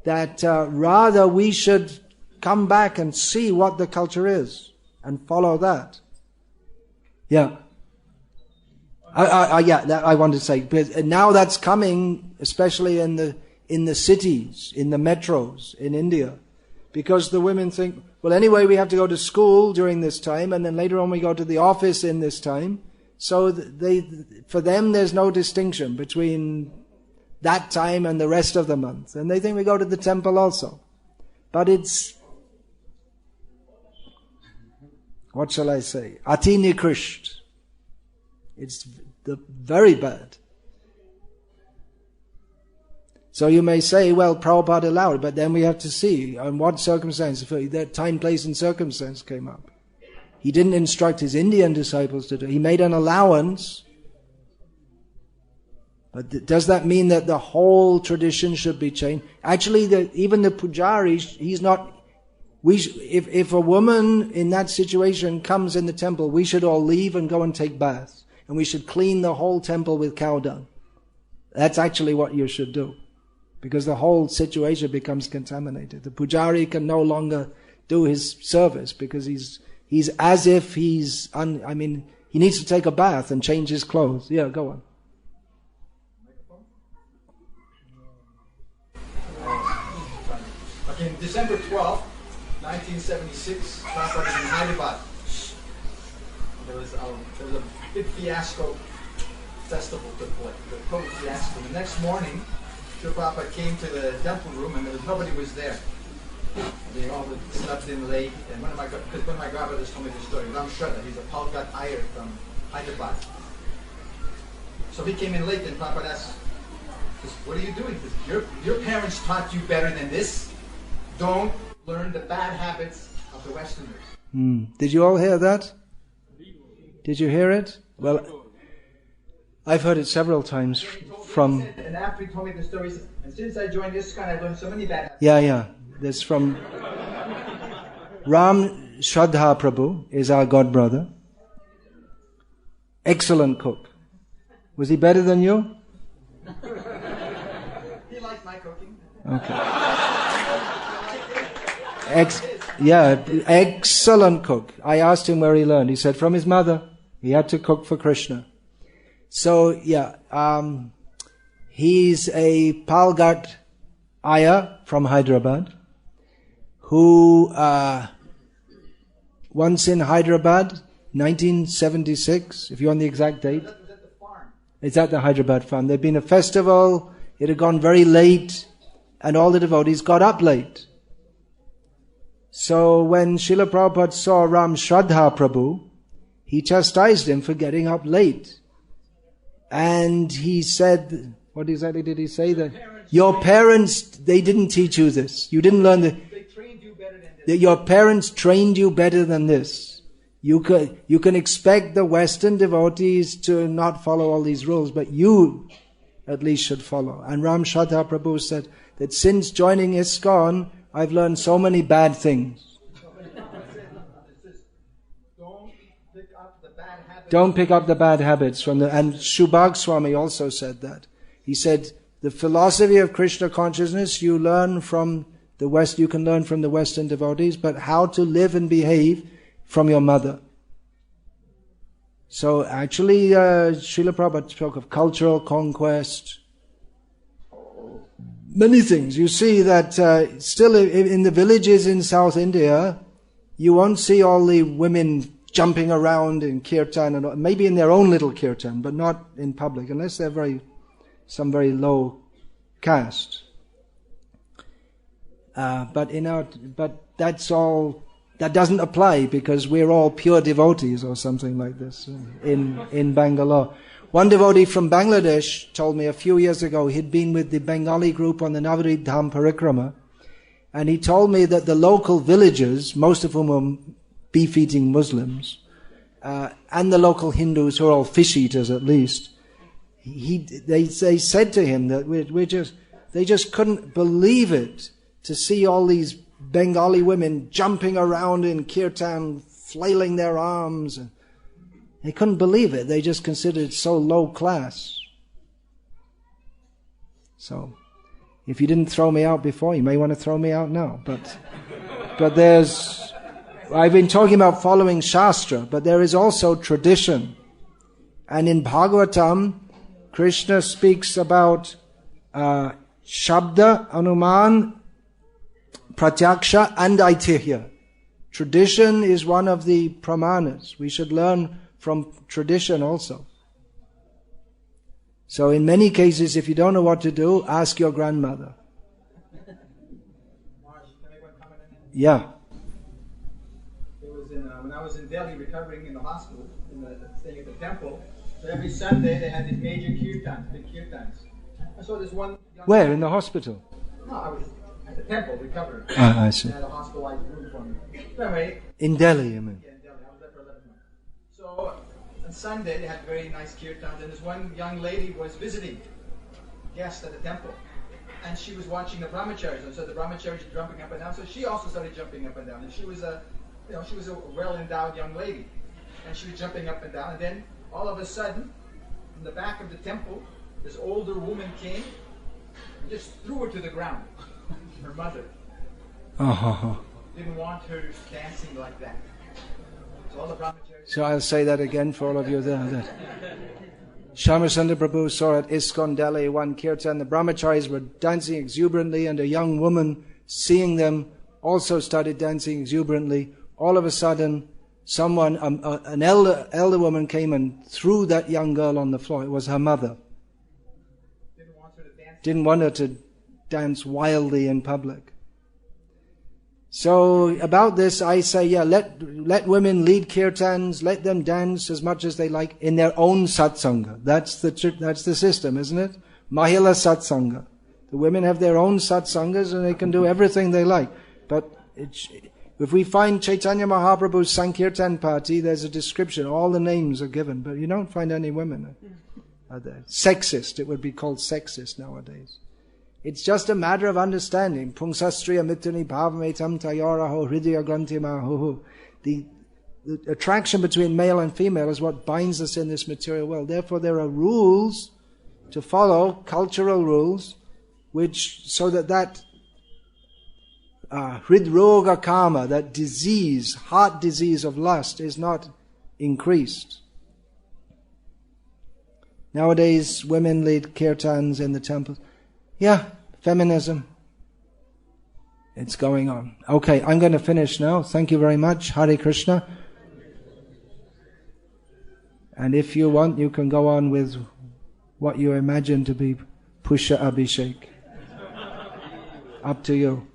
That rather we should come back and see what the culture is and follow that. Yeah. I wanted to say, because now that's coming, especially in the cities, in the metros, in India. Because the women think, well, anyway, we have to go to school during this time, and then later on we go to the office in this time. So for them, there's no distinction between that time and the rest of the month. And they think we go to the temple also. But it's, what shall I say? Ati nikrisht. It's very bad. So you may say, well, Prabhupada allowed, but then we have to see on what circumstance, that time, place and circumstance came up. He didn't instruct his Indian disciples to do it. He made an allowance. But does that mean that the whole tradition should be changed? Actually, even the pujari, he's not... If a woman in that situation comes in the temple, we should all leave and go and take baths. And we should clean the whole temple with cow dung. That's actually what you should do. Because the whole situation becomes contaminated. The pujari can no longer do his service because he's as if he needs to take a bath and change his clothes. Yeah, go on. Okay, December 12th, 1976, Prabhupada was in Hyderabad. There was a big fiasco festival took place, the total fiasco. The next morning, Prabhupada came to the temple room and nobody was there. They all slept in late, and one of my grandfathers told me the story. Ram Shraddha, he's a Palkat Iyer from Hyderabad. So he came in late, and Prabhupada asked, what are you doing? Your parents taught you better than this. Don't learn the bad habits of the Westerners. Did you all hear that? Did you hear it? Well, I've heard it several times from... And after he told me the story, he said, and since I joined ISKCON, I've learned so many bad habits. Yeah. There's from... Ram Shraddha Prabhu is our godbrother. Excellent cook. Was he better than you? He liked my cooking. Okay. Excellent cook. I asked him where he learned. He said from his mother. He had to cook for Krishna. So, he's a Palghat Ayya from Hyderabad, who once in Hyderabad, 1976, if you want the exact date. Was at the farm. It's at the Hyderabad farm. There'd been a festival, it had gone very late, and all the devotees got up late. So when Srila Prabhupada saw Ram Shraddha Prabhu, he chastised him for getting up late. And he said, what exactly did he say? That your parents, they didn't teach you this. You didn't learn They trained you better than this. your parents trained you better than this. You can expect the Western devotees to not follow all these rules, but you at least should follow. And Ram Shraddha Prabhu said that since joining ISKCON, I've learned so many bad things. Don't pick up the bad habits from and Shubhag Swami also said that. He said, the philosophy of Krishna consciousness you learn from the West, you can learn from the Western devotees, but how to live and behave from your mother. So actually, Srila Prabhupada spoke of cultural conquest, many things. You see that still in the villages in South India, you won't see all the women jumping around in kirtan, and maybe in their own little kirtan, but not in public, unless they're some very low caste. But that's all. That doesn't apply because we're all pure devotees or something like this in Bangalore. One devotee from Bangladesh told me a few years ago he'd been with the Bengali group on the Navarid Dham Parikrama, and he told me that the local villagers, most of whom were beef-eating Muslims, and the local Hindus who are all fish-eaters at least, they said to him that they just couldn't believe it to see all these Bengali women jumping around in kirtan, flailing their arms. They couldn't believe it. They just considered it so low class. So, if you didn't throw me out before, you may want to throw me out now. But I've been talking about following Shastra, but there is also tradition. And in Bhagavatam, Krishna speaks about Shabda, Anuman, Pratyaksha and Aitihya. Tradition is one of the pramanas. We should learn from tradition also. So in many cases, if you don't know what to do, ask your grandmother. Yeah. It was when I was in Delhi recovering in the hospital, staying at the temple, so every Sunday they had these major kirtans, big kirtans. I saw this one... Where? In the hospital? No, I was at the temple recovering. I see. They had a hospitalized room for me. Anyway, in Delhi, you mean? Yeah, in Delhi. I was there for 11 months. So, on Sunday they had very nice kirtans, and this one young lady was visiting guests at the temple. And she was watching the brahmacharis, and so the brahmacharis jumping up and down. So she also started jumping up and down. And she was a well-endowed young lady. And she was jumping up and down. And then, all of a sudden, in the back of the temple, this older woman came and just threw her to the ground. Her mother. Didn't want her dancing like that. So all the brahmacharis... So I'll say that again for all of you there. Shyamasundar Prabhu saw at ISKCON Delhi one kirtan. The brahmacharis were dancing exuberantly, and a young woman, seeing them, also started dancing exuberantly. All of a sudden, an elder woman came and threw that young girl on the floor. It was her mother. Didn't want her to dance wildly in public. So about this, I say, let women lead kirtans, let them dance as much as they like in their own satsanga. That's the system, isn't it? Mahila satsanga. The women have their own satsangas and they can do everything they like. But if we find Chaitanya Mahaprabhu's Sankirtan party, there's a description. All the names are given, but you don't find any women are there. Sexist, it would be called sexist nowadays. It's just a matter of understanding. Pungsastriya mituni bhavametam tayoraho hridaya grantimahuhu. The attraction between male and female is what binds us in this material world. Therefore, there are rules to follow, cultural rules, which so that hridroga kama, that disease, heart disease of lust, is not increased. Nowadays, women lead kirtans in the temples. Yeah, feminism. It's going on. Okay, I'm going to finish now. Thank you very much. Hare Krishna. And if you want, you can go on with what you imagine to be Pusya-abhishek. Up to you.